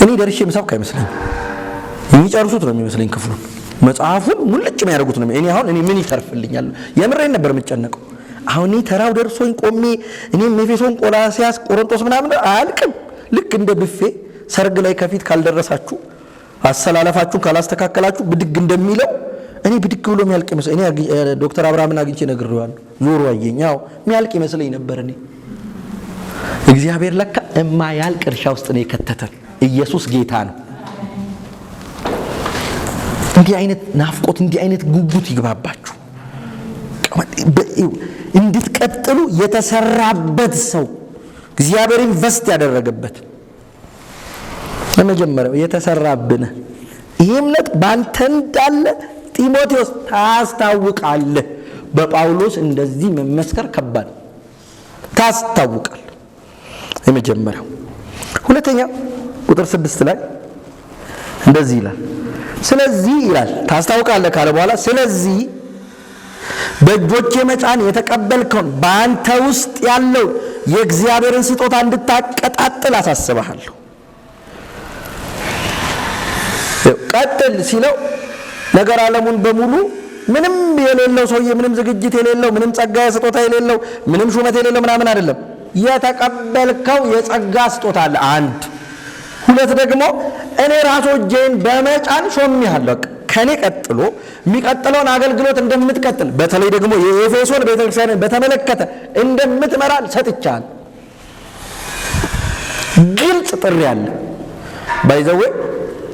እኔ ደርሼ መስብክ አይመስለኝም። የሚጨርሱት ነው የሚመስለኝ ክፍሉን፣ መጽሐፉን ሙልጭ የሚያደርጉት ነው። እኔ ምን ይተርፍልኛል? የምሬን ነበር የምጨነቀው። አሁን ተራው ደርሶኝ ቆሜ እኔም ኤፌሶን፣ ቆላስያስ፣ ቆሮንቶስ ምናምን አያልቅም። ልክ እንደ ብፌ ሰርግ ላይ ከፊት ካልደረሳችሁ አሰላለፋችሁን ካላስተካከላችሁ ብድግ እንደሚለው እኔ ብድግ ብሎ የሚያልቅ ይመስለኝ። እኔ ዶክተር አብርሃምን አግኝቼ ነግሬዋለሁ። ዞሮ አየኝ። ያው የሚያልቅ ይመስለኝ ነበር። እኔ እግዚአብሔር ለካ የማያልቅ እርሻ ውስጥ ነው የከተተን። ኢየሱስ ጌታ ነው። እንዲህ አይነት ናፍቆት እንዲህ አይነት ጉጉት ይግባባችሁ እንድትቀጥሉ የተሰራበት ሰው እግዚአብሔር ኢንቨስት ያደረገበት ለመጀመሪያው የተሰራብነ ይህ እምነት ባንተ እንዳለ ጢሞቴዎስ ታስታውቃለህ። በጳውሎስ እንደዚህ መመስከር ከባድ ታስታውቃለህ። የመጀመሪያው። ሁለተኛ ቁጥር 6 ላይ እንደዚህ ይላል። ስለዚህ ይላል ታስታውቃለህ ካለ በኋላ ስለዚህ በእጆቼ መጫን የተቀበልከውን በአንተ ውስጥ ያለው የእግዚአብሔርን ስጦታ እንድታቀጣጥል አሳስብሃለሁ። ቀጥል ሲለው ነገር ዓለሙን በሙሉ ምንም የሌለው ሰውዬ፣ ምንም ዝግጅት የሌለው፣ ምንም ጸጋ ስጦታ የሌለው፣ ምንም ሹመት የሌለው ምናምን አይደለም። የተቀበልከው የጸጋ ስጦታ አለ። አንድ ሁለት ደግሞ እኔ ራሱ እጄን በመጫን ሾሜሃለሁ። ከኔ ቀጥሎ የሚቀጥለውን አገልግሎት እንደምትቀጥል በተለይ ደግሞ የኤፌሶን ቤተክርስቲያንን በተመለከተ እንደምትመራ ሰጥቻለሁ። ግልጽ ጥሪ አለ። ባይዘው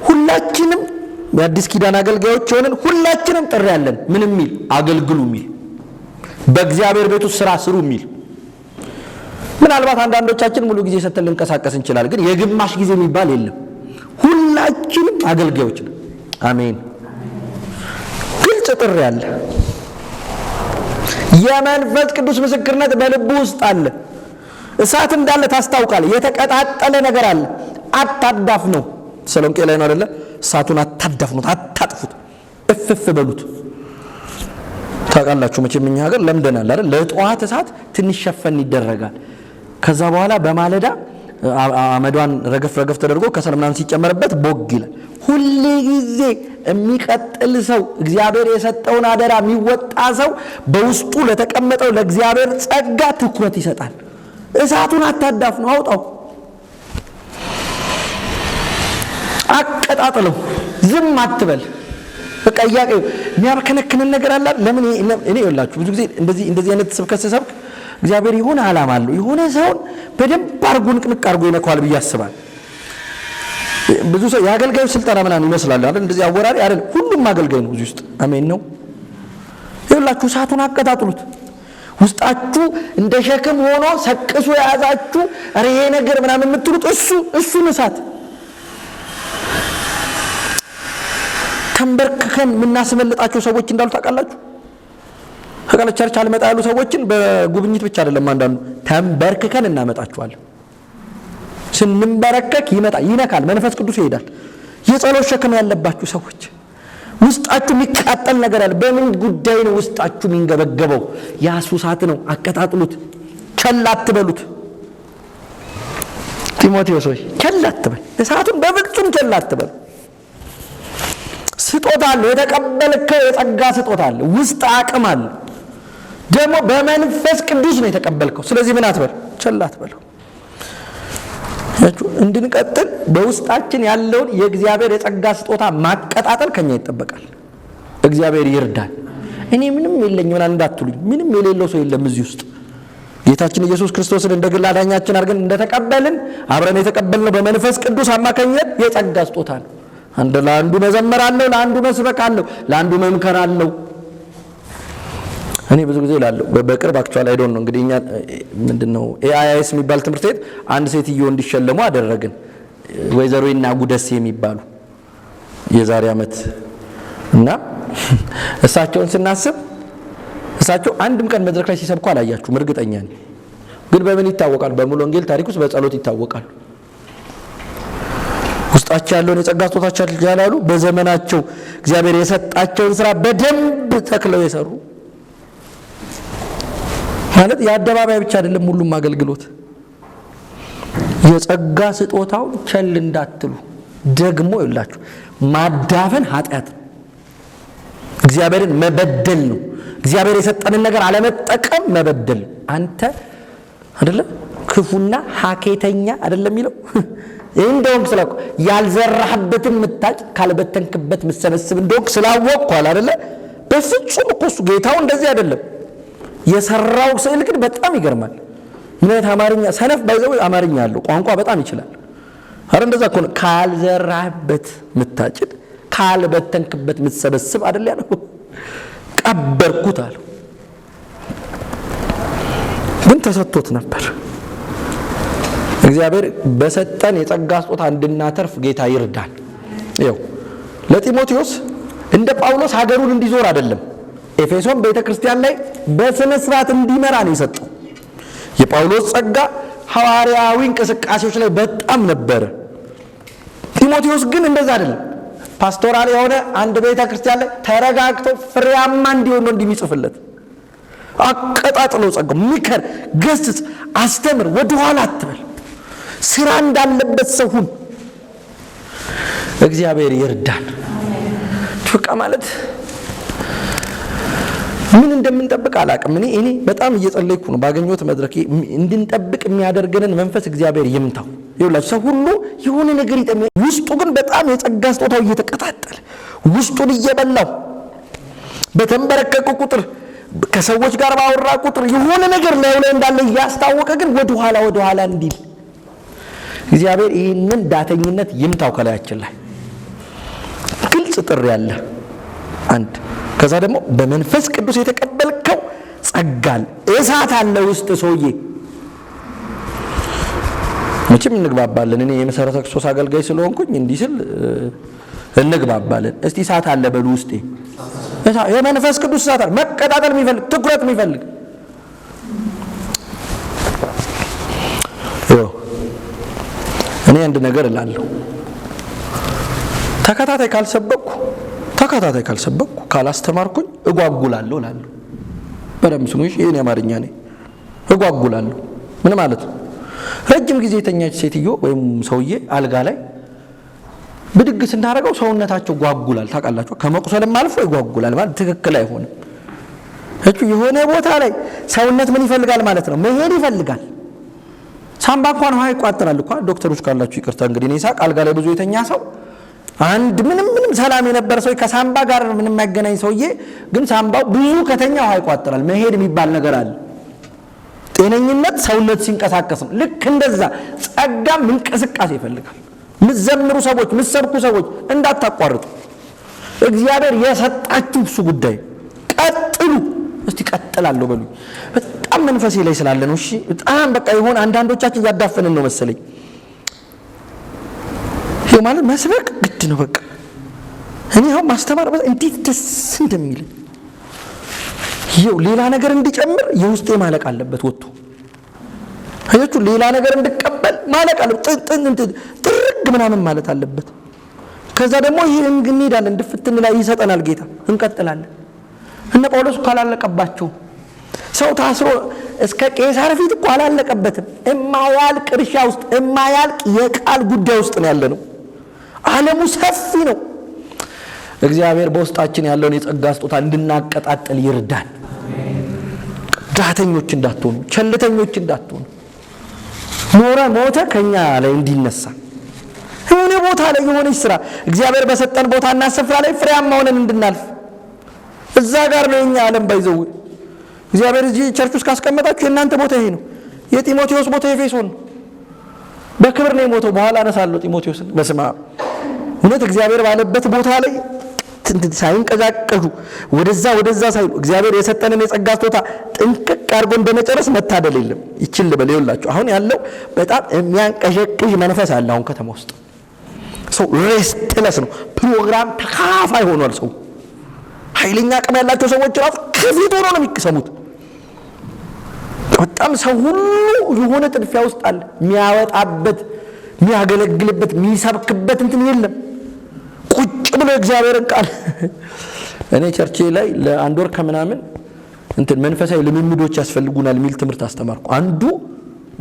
ሁላችንም የአዲስ ኪዳን አገልጋዮች ሆነን ሁላችንም ጥሪ አለን። ምን የሚል አገልግሉ የሚል በእግዚአብሔር ቤት ውስጥ ስራ ስሩ የሚል። ምናልባት አንዳንዶቻችን ሙሉ ጊዜ ሰጥተን ልንቀሳቀስ እንችላለን፣ ግን የግማሽ ጊዜ የሚባል የለም። ሁላችንም አገልጋዮች ነን። አሜን። ግልጽ ጥሪ አለ። የመንፈስ ቅዱስ ምስክርነት በልቡ ውስጥ አለ። እሳት እንዳለ ታስታውቃለህ። የተቀጣጠለ ነገር አለ። አታዳፍ ነው። ሰሎንቄ ላይ ነው አይደለ? እሳቱን አታዳፍኑት፣ አታጥፉት፣ እፍፍ በሉት። ታውቃላችሁ መቼም እኛ ሀገር ለምደናል አይደል? ለጠዋት እሳት ትንሽ ሸፈን ይደረጋል። ከዛ በኋላ በማለዳ አመዷን ረገፍ ረገፍ ተደርጎ ከሰል ምናምን ሲጨመርበት ቦግ ይላል። ሁሉ ጊዜ የሚቀጥል ሰው እግዚአብሔር የሰጠውን አደራ የሚወጣ ሰው በውስጡ ለተቀመጠው ለእግዚአብሔር ጸጋ ትኩረት ይሰጣል። እሳቱን አታዳፍ ነው፣ አውጣው፣ አቀጣጥለው፣ ዝም አትበል። በቃ የሚያከነክነን ነገር አለ። ለምን እኔ ይላችሁ ብዙ ጊዜ እንደዚህ አይነት ስብከት ስሰብክ እግዚአብሔር የሆነ ዓላማ አለው። የሆነ ሰውን በደንብ አርጎ ንቅንቅ አርጎ ይነካዋል ብዬ አስባለሁ። ብዙ ሰው የአገልጋዩ ስልጠና ምናምን ይመስላል አይደል? እንደዚህ አወራሪ አይደል? ሁሉም አገልጋይ ነው እዚህ ውስጥ። አሜን ነው። ይኸውላችሁ እሳቱን አቀጣጥሉት። ውስጣችሁ እንደ ሸክም ሆኖ ሰቅሶ የያዛችሁ ኧረ ይሄ ነገር ምናምን የምትሉት እሱን እሳት ተንበርክከን የምናስመልጣቸው ሰዎች እንዳሉ ታውቃላችሁ። ቸርች አልመጣ ያሉ ሰዎችን በጉብኝት ብቻ አይደለም፣ አንዳንዱ ተንበርክከን እናመጣቸዋለን። ስንንበረከክ ይነካል፣ መንፈስ ቅዱስ ይሄዳል። የጸሎት ሸክም ያለባችሁ ሰዎች ውስጣችሁ የሚቃጠል ነገር አለ። በምን ጉዳይ ነው ውስጣችሁ የሚንገበገበው? ያሱ እሳት ነው። አቀጣጥሉት፣ ቸል አትበሉት። ጢሞቴዎስ ሆይ ቸል አትበል፣ እሳቱን በፍጹም ቸል አትበል። ስጦታ አለ፣ የተቀበልከው የጸጋ ስጦታ አለ፣ ውስጥ አቅም አለ። ደግሞ በመንፈስ ቅዱስ ነው የተቀበልከው። ስለዚህ ምን አትበል? ቸል አትበለው። እንድንቀጥል በውስጣችን ያለውን የእግዚአብሔር የጸጋ ስጦታ ማቀጣጠል ከኛ ይጠበቃል። እግዚአብሔር ይርዳል። እኔ ምንም የለኝም ምናምን እንዳትሉኝ። ምንም የሌለው ሰው የለም እዚህ ውስጥ። ጌታችን ኢየሱስ ክርስቶስን እንደ ግል አዳኛችን አድርገን እንደተቀበልን አብረን የተቀበልነው በመንፈስ ቅዱስ አማካኝነት የጸጋ ስጦታ ነው። ለአንዱ መዘመር አለው፣ ለአንዱ መስበክ አለው፣ ለአንዱ መምከር አለው። እኔ ብዙ ጊዜ እላለሁ በቅርብ አክቹአሊ አይ ዶንት ኖ እንግዲህ እኛ ምንድነው ኤአይኤስ የሚባል ትምህርት ቤት አንድ ሴትዮ እንዲሸለሙ አደረግን። ወይዘሮ ይናጉ ደሴ የሚባሉ የዛሬ ዓመት እና እሳቸውን ስናስብ እሳቸው አንድም ቀን መድረክ ላይ ሲሰብኩ አላያችሁም፣ እርግጠኛ ነኝ። ግን በምን ይታወቃሉ? በሙሉ ወንጌል ታሪክ ውስጥ በጸሎት ይታወቃሉ። ውስጣቸው ያለውን የጸጋ ስጦታቸው ያላሉ በዘመናቸው እግዚአብሔር የሰጣቸውን ስራ በደንብ ተክለው የሰሩ ማለት የአደባባይ ብቻ አይደለም፣ ሁሉም አገልግሎት የጸጋ ስጦታው ቸል እንዳትሉ። ደግሞ ይላችሁ ማዳፈን ኃጢአት ነው፣ እግዚአብሔርን መበደል ነው። እግዚአብሔር የሰጠንን ነገር አለመጠቀም መበደል። አንተ አይደለም ክፉና ሐኬተኛ አይደለም የሚለው እንደውም ስለቆ ያልዘራህበትን ምታጭ ካልበተንክበት መሰበስብ እንደውም ስላወቅኩ አይደለ? በፍጹም እኮ እሱ ጌታው እንደዚህ አይደለም። የሰራው ስዕል ግን በጣም ይገርማል። ምን አይነት አማርኛ ሰነፍ ባይዘው አማርኛ አለው፣ ቋንቋ በጣም ይችላል። አረ እንደዛ እኮ ነው። ካልዘራህበት ምታጭድ ካልበተንክበት ምትሰበስብ አይደል ያለው። ቀበርኩት አለው። ግን ተሰጥቶት ነበር። እግዚአብሔር በሰጠን የጸጋ ስጦታ እንድናተርፍ ጌታ ይርዳል። ይኸው ለጢሞቴዎስ እንደ ጳውሎስ ሀገሩን እንዲዞር አይደለም፣ ኤፌሶን ቤተክርስቲያን ላይ በስነ ስርዓት እንዲመራ ነው የሰጠው። የጳውሎስ ጸጋ ሐዋርያዊ እንቅስቃሴዎች ላይ በጣም ነበር። ጢሞቴዎስ ግን እንደዛ አይደለም። ፓስቶራል የሆነ አንድ ቤተክርስቲያን ላይ ተረጋግተው ፍሬያማ እንዲሆን ነው እንደሚጽፍለት። አቀጣጥሎ ጸጋው ምከር፣ ገስጽ፣ አስተምር፣ ወደ ኋላ አትበል። ስራ እንዳለበት ሰው ሁን። እግዚአብሔር ይርዳን። በቃ ማለት ምን እንደምንጠብቅ አላቅም። እኔ በጣም እየጸለይኩ ነው ባገኘሁት መድረክ እንድንጠብቅ የሚያደርገንን መንፈስ እግዚአብሔር ይምታው። ይኸውላችሁ ሰው ሁሉ የሆነ ነገር ውስጡ ግን በጣም የጸጋ ስጦታው እየተቀጣጠለ ውስጡን እየበላው በተንበረከከ ቁጥር ከሰዎች ጋር ባወራ ቁጥር የሆነ ነገር ላይ እንዳለ ያስታወቀ ግን ወደ ኋላ እንዲል እግዚአብሔር ይህንን ዳተኝነት ይምታው ከላያችን ላይ ግልጽ ጥሪ ያለ አንድ ከዛ ደግሞ በመንፈስ ቅዱስ የተቀበልከው ጸጋል እሳት አለ ውስጥ ሰውዬ መቼም እንግባባለን እኔ የመሰረተ ክርስቶስ አገልጋይ ስለሆንኩኝ እንዲህ ስል እንግባባለን እስቲ እሳት አለ በሉ ውስጤ የመንፈስ ቅዱስ እሳት አለ መቀጣጠል የሚፈልግ ትኩረት የሚፈልግ እኔ አንድ ነገር እላለሁ ተከታታይ ካልሰበኩ ካላስተማርኩኝ እጓጉላለሁ እላለሁ በደምብ ስሙኝ ይሄን ያማርኛ ነኝ እጓጉላለሁ ምን ማለት ነው ረጅም ጊዜ የተኛች ሴትዮ ወይም ሰውዬ አልጋ ላይ ብድግ ስናደርገው ሰውነታቸው ጓጉላል ታውቃላችሁ ከመቁሰልም አልፎ ይጓጉላል ማለት ትክክል አይሆንም እቺ የሆነ ቦታ ላይ ሰውነት ምን ይፈልጋል ማለት ነው መሄድ ይፈልጋል ሳምባ እንኳን ውሃ ይቋጥራል እኮ ዶክተሮች ካላችሁ ይቅርታ እንግዲህ እኔ ሳቅ አልጋ ላይ ብዙ የተኛ ሰው አንድ ምንም ሰላም የነበረ ሰው ከሳምባ ጋር ምንም ያገናኝ ሰውዬ ግን ሳምባው ብዙ ከተኛ ውሃ ይቋጥራል መሄድ የሚባል ነገር አለ ጤነኝነት ሰውነት ሲንቀሳቀስ ነው ልክ እንደዛ ጸጋም እንቅስቃሴ ይፈልጋል ምዘምሩ ሰዎች ምሰብኩ ሰዎች እንዳታቋርጡ እግዚአብሔር የሰጣችሁ እሱ ጉዳይ ቀጥሉ እስቲ ቀጥላለሁ በሉ በጣም መንፈሴ ላይ ስላለ ነው እሺ በጣም በቃ ይሆን አንዳንዶቻችን ያዳፈንን ነው መሰለኝ ይሄ ማለት መስበክ ግድ ነው በቃ እኔ አሁን ማስተማር እንዴት ደስ እንደሚል ይው ሌላ ነገር እንዲጨምር የውስጤ ማለቅ አለበት ወጥቶ አያችሁ ሌላ ነገር እንድቀበል ማለቅ አለበት ጥርግ ምናምን ማለት አለበት ከዛ ደግሞ ይሄን እንሄዳለን እንድፍትን ላይ ይሰጠናል ጌታ እንቀጥላለን እነ ጳውሎስ ካላለቀባቸው ሰው ታስሮ እስከ ቄሳር ፊት እኮ አላለቀበትም የማያልቅ እርሻ ውስጥ የማያልቅ የቃል ጉዳይ ውስጥ ነው ያለነው ዓለሙ ሰፊ ነው እግዚአብሔር በውስጣችን ያለውን የጸጋ ስጦታ እንድናቀጣጥል ይርዳን ዳተኞች እንዳትሆኑ ቸልተኞች እንዳትሆኑ ሞተ ከኛ ላይ እንዲነሳ የሆነ ቦታ ላይ የሆነች ስራ እግዚአብሔር በሰጠን ቦታና ስፍራ ላይ ፍሬያማ ሆነን እንድናልፍ እዛ ጋር ነው የኛ ዓለም ባይዘው እግዚአብሔር እዚህ ቸርች ውስጥ ካስቀመጣችሁ የእናንተ ቦታ ይሄ ነው የጢሞቴዎስ ቦታ ኤፌሶን በክብር ነው የሞተው በኋላ አነሳለሁ ጢሞቴዎስን በስማ እውነት እግዚአብሔር ባለበት ቦታ ላይ ሳይንቀዛቀዙ ወደዛ ሳይሉ እግዚአብሔር የሰጠንን የጸጋ ስጦታ ጥንቅቅ አድርጎ እንደመጨረስ መታደል የለም ይችል በሌላችሁ አሁን ያለው በጣም የሚያንቀሸቅሽ መንፈስ አለ አሁን ከተማ ውስጥ ሰው ሬስትለስ ነው ፕሮግራም ተካፋይ ሆኗል ሰው ኃይለኛ አቅም ያላቸው ሰዎች ራሱ ከፊት ሆኖ ነው የሚሰሙት በጣም ሰው ሁሉ የሆነ ጥድፊያ ውስጥ አለ የሚያወጣበት የሚያገለግልበት የሚሰብክበት እንትን የለም ቁጭ ብሎ እግዚአብሔርን ቃል እኔ ቸርቼ ላይ ለአንድ ወር ከምናምን እንትን መንፈሳዊ ልምምዶች ያስፈልጉናል የሚል ትምህርት አስተማርኩ አንዱ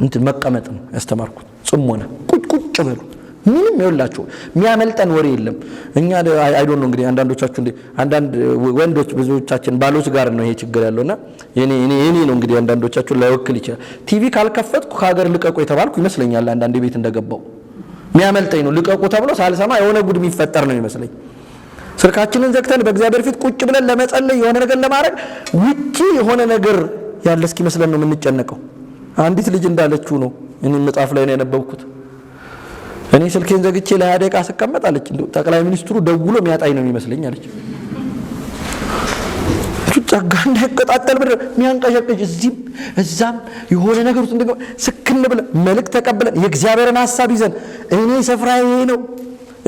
እንትን መቀመጥ ነው ያስተማርኩት ጽሞና ቁጭ በሉ ምንም ይወላችሁ የሚያመልጠን ወሬ የለም እኛ አይ ዶንት ኖ እንግዲህ አንዳንዶቻችሁ እንደ አንዳንድ ወንዶች ብዙዎቻችን ባሎች ጋር ነው ይሄ ችግር ያለውና የኔ ነው እንግዲህ አንዳንዶቻችሁ ላይወክል ይችላል ቲቪ ካልከፈትኩ ከሀገር ልቀቁ የተባልኩ ይመስለኛል አንዳንድ ቤት እንደገባው የሚያመልጠኝ ነው ልቀቁ ተብሎ ሳልሰማ የሆነ ጉድ የሚፈጠር ነው ይመስለኝ ስልካችንን ዘግተን በእግዚአብሔር ፊት ቁጭ ብለን ለመጸለይ የሆነ ነገር ለማድረግ ውጪ የሆነ ነገር ያለ እስኪ መስለን ነው የምንጨነቀው አንዲት ልጅ እንዳለችው ነው እኔ መጽሐፍ ላይ ነው ያነበብኩት እኔ ስልኬን ዘግቼ ለ20 ደቂቃ ስቀመጥ አለች ጠቅላይ ሚኒስትሩ ደውሎ የሚያጣይ ነው የሚመስለኝ አለች ጸጋ እንዳይቀጣጠል ብለ የሚያንቀሸቅሽ እዛም የሆነ ነገር ውስጥ እንደገባ ስክን ብለን መልእክት ተቀብለን የእግዚአብሔርን ሐሳብ ይዘን እኔ ስፍራዬ ይሄ ነው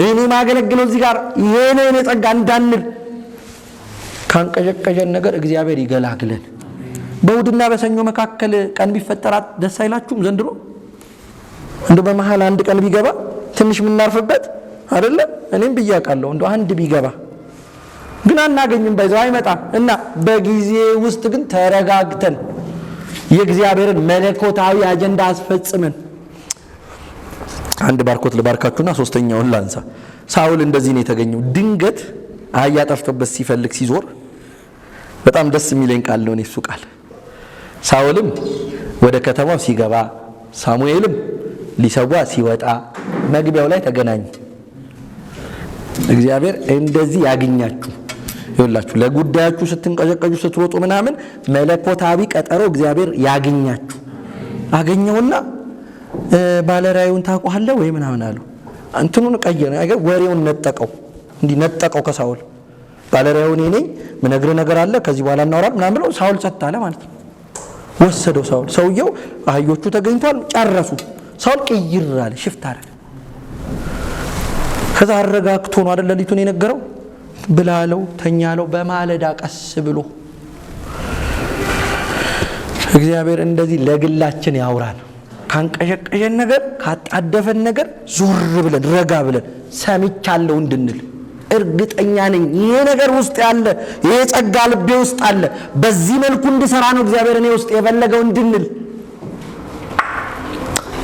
እኔ ማገለግለው እዚህ ጋር ይሄ ነው እኔ ጸጋ እንዳንል ካንቀሸቀሸን ነገር እግዚአብሔር ይገላግለን በእሑድና በሰኞ መካከል ቀን ቢፈጠራት ደስ አይላችሁም ዘንድሮ እንደ በመሃል አንድ ቀን ቢገባ ትንሽ ምናርፍበት አይደለ እኔም ብያቃለሁ እንደ አንድ ቢገባ ግን አናገኝም ባይዘው አይመጣም እና በጊዜ ውስጥ ግን ተረጋግተን የእግዚአብሔርን መለኮታዊ አጀንዳ አስፈጽመን አንድ ባርኮት ለባርካችሁና ሶስተኛውን ላንሳ ሳውል እንደዚህ ነው የተገኘው ድንገት አህያ ጠፍቶበት ሲፈልግ ሲዞር በጣም ደስ የሚለኝ ቃል ነው እሱ ቃል ሳውልም ወደ ከተማው ሲገባ ሳሙኤልም ሊሰዋ ሲወጣ መግቢያው ላይ ተገናኙ እግዚአብሔር እንደዚህ ያገኛችሁ ይኸውላችሁ ለጉዳያችሁ ስትንቀጨቀጩ ስትሮጡ ምናምን መለኮታዊ ቀጠሮ እግዚአብሔር ያገኛችሁ አገኘውና ባለራዩን ታውቀዋለህ ወይ ምናምን አለው እንትኑን ቀየረ አይገር ወሬውን ነጠቀው እንዲህ ነጠቀው ከሳውል ባለራዩን እኔ ምነግር ነገር አለ ከዚህ በኋላ እናወራ ምናምን ብለው ሳውል ጸጥ አለ ማለት ነው ወሰደው ሳውል ሰውየው አህዮቹ ተገኝቷል ጨረሱ ሳውል ቀይር አለ ሽፍት አረገ ከዛ አረጋግቶ ነው አይደል ሌሊቱን የነገረው ብላለው ተኛለው በማለዳ ቀስ ብሎ እግዚአብሔር እንደዚህ ለግላችን ያውራል ካንቀሸቀሸን ነገር ካጣደፈን ነገር ዞር ብለን ረጋ ብለን ሰምቻለሁ እንድንል እርግጠኛ ነኝ ይሄ ነገር ውስጥ ያለ ይሄ ጸጋ ልቤ ውስጥ አለ በዚህ መልኩ እንድሰራ ነው እግዚአብሔር እኔ ውስጥ የፈለገው እንድንል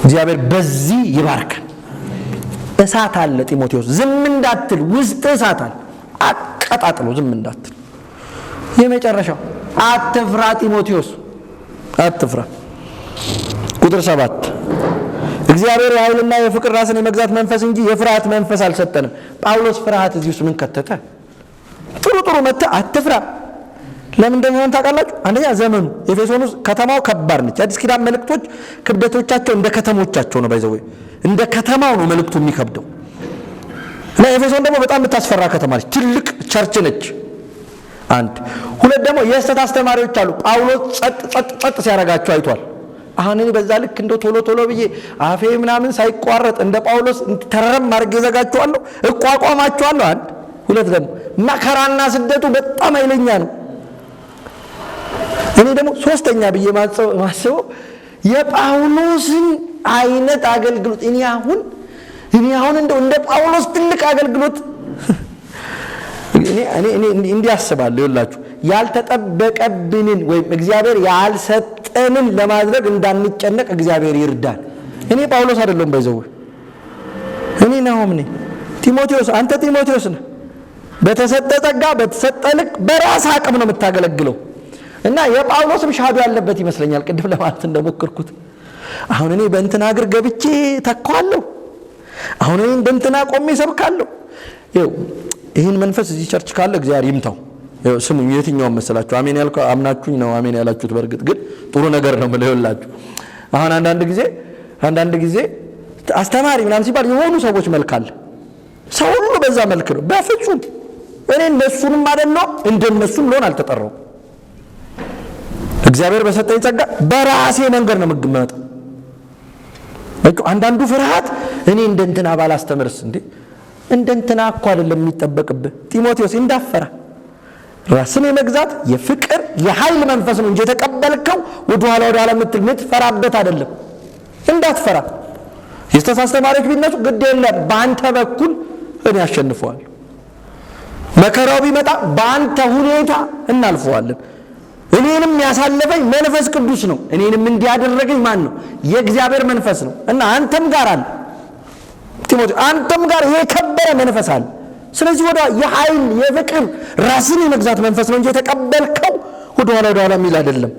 እግዚአብሔር በዚህ ይባርካል እሳት አለ ጢሞቴዎስ ዝም እንዳትል ውስጥ እሳት አለ አቀጣጥሎ ዝም እንዳትል የመጨረሻው አትፍራ ጢሞቴዎስ አትፍራ ቁጥር 7 እግዚአብሔር የኃይልና የፍቅር ራስን የመግዛት መንፈስ እንጂ የፍርሃት መንፈስ አልሰጠንም ጳውሎስ ፍርሃት እዚህ ውስጥ ምን ከተተ ጥሩ መተ አትፍራ ለምን እንደሆነ ታውቃላችሁ አንደኛ ዘመኑ ኤፌሶን ከተማው ከባድ ነች አዲስ ኪዳን መልእክቶች ክብደቶቻቸው እንደ ከተሞቻቸው ነው ባይዘው እንደ ከተማው ነው መልእክቱ የሚከብደው እና ኤፌሶን ደግሞ በጣም የምታስፈራ ከተማ ነች ትልቅ ቸርች ነች አንድ ሁለት ደግሞ የሐሰት አስተማሪዎች አሉ ጳውሎስ ጸጥ ሲያረጋቸው አይቷል አሁን እኔ በዛ ልክ እንደ ቶሎ ብዬ አፌ ምናምን ሳይቋረጥ እንደ ጳውሎስ ተረም ማርገ ዘጋቸዋለሁ እቋቋማቸዋለሁ አንድ ሁለት ደግሞ መከራና ስደቱ በጣም ኃይለኛ ነው እኔ ደግሞ ሶስተኛ ብዬ ማስበው የጳውሎስን አይነት አገልግሎት እኔ አሁን እንደው እንደ ጳውሎስ ትልቅ አገልግሎት እኔ እንዲያስባለሁ ይላችሁ ያልተጠበቀብንን ወይም እግዚአብሔር ያልሰጠንን ለማድረግ እንዳንጨነቅ እግዚአብሔር ይርዳል እኔ ጳውሎስ አይደለም ባይዘው እኔ ናሆም ነኝ ጢሞቴዎስ አንተ ጢሞቴዎስ ነህ በተሰጠ ጸጋ በተሰጠ ልክ በራስ አቅም ነው የምታገለግለው እና የጳውሎስም ሻዶ ያለበት ይመስለኛል ቅድም ለማለት እንደሞከርኩት አሁን እኔ በእንትና አገር ገብቼ ተኳለሁ አሁን እኔ እንደንትና ቆሜ ሰብካለሁ ይሄን መንፈስ እዚህ ቸርች ካለ እግዚአብሔር ይምታው ስሙ የትኛው መሰላችሁ አሜን ያልከው አምናችሁኝ ነው አሜን ያላችሁት በርግጥ ግን ጥሩ ነገር ነው ማለት አሁን አንዳንድ ጊዜ አስተማሪ ምናምን ሲባል የሆኑ ሰዎች መልካል ሰው ሁሉ በዛ መልክ ነው በፍጹም እኔ እነሱንም አይደለም እንደነሱም ሎን አልተጠራው እግዚአብሔር በሰጠኝ ጸጋ በራሴ መንገድ ነው የምገመጠው አንዳንዱ ፍርሃት እኔ እንደንትና ባላስተምርስ እንደንትና እኮ አይደለም የሚጠበቅብህ ጢሞቴዎስ እንዳፈራ ራስን የመግዛት የፍቅር የኃይል መንፈስ ነው እንጂ የተቀበልከው ወደ ኋላ የምትፈራበት አይደለም እንዳትፈራ የስተሳስተማሪዎች ቢነሱ ግድ የለም በአንተ በኩል እኔ አሸንፈዋለሁ መከራው ቢመጣ በአንተ ሁኔታ እናልፈዋለን እኔንም ያሳለፈኝ መንፈስ ቅዱስ ነው እኔንም እንዲያደረገኝ ማን ነው የእግዚአብሔር መንፈስ ነው እና አንተም ጋር አለ ጢሞቴዎስ አንተም ጋር የከበረ መንፈስ አለ ስለዚህ ወደ የኃይል የፍቅር ራስን የመግዛት መንፈስ ነው እንጂ የተቀበልከው ወደ ኋላ የሚል አይደለም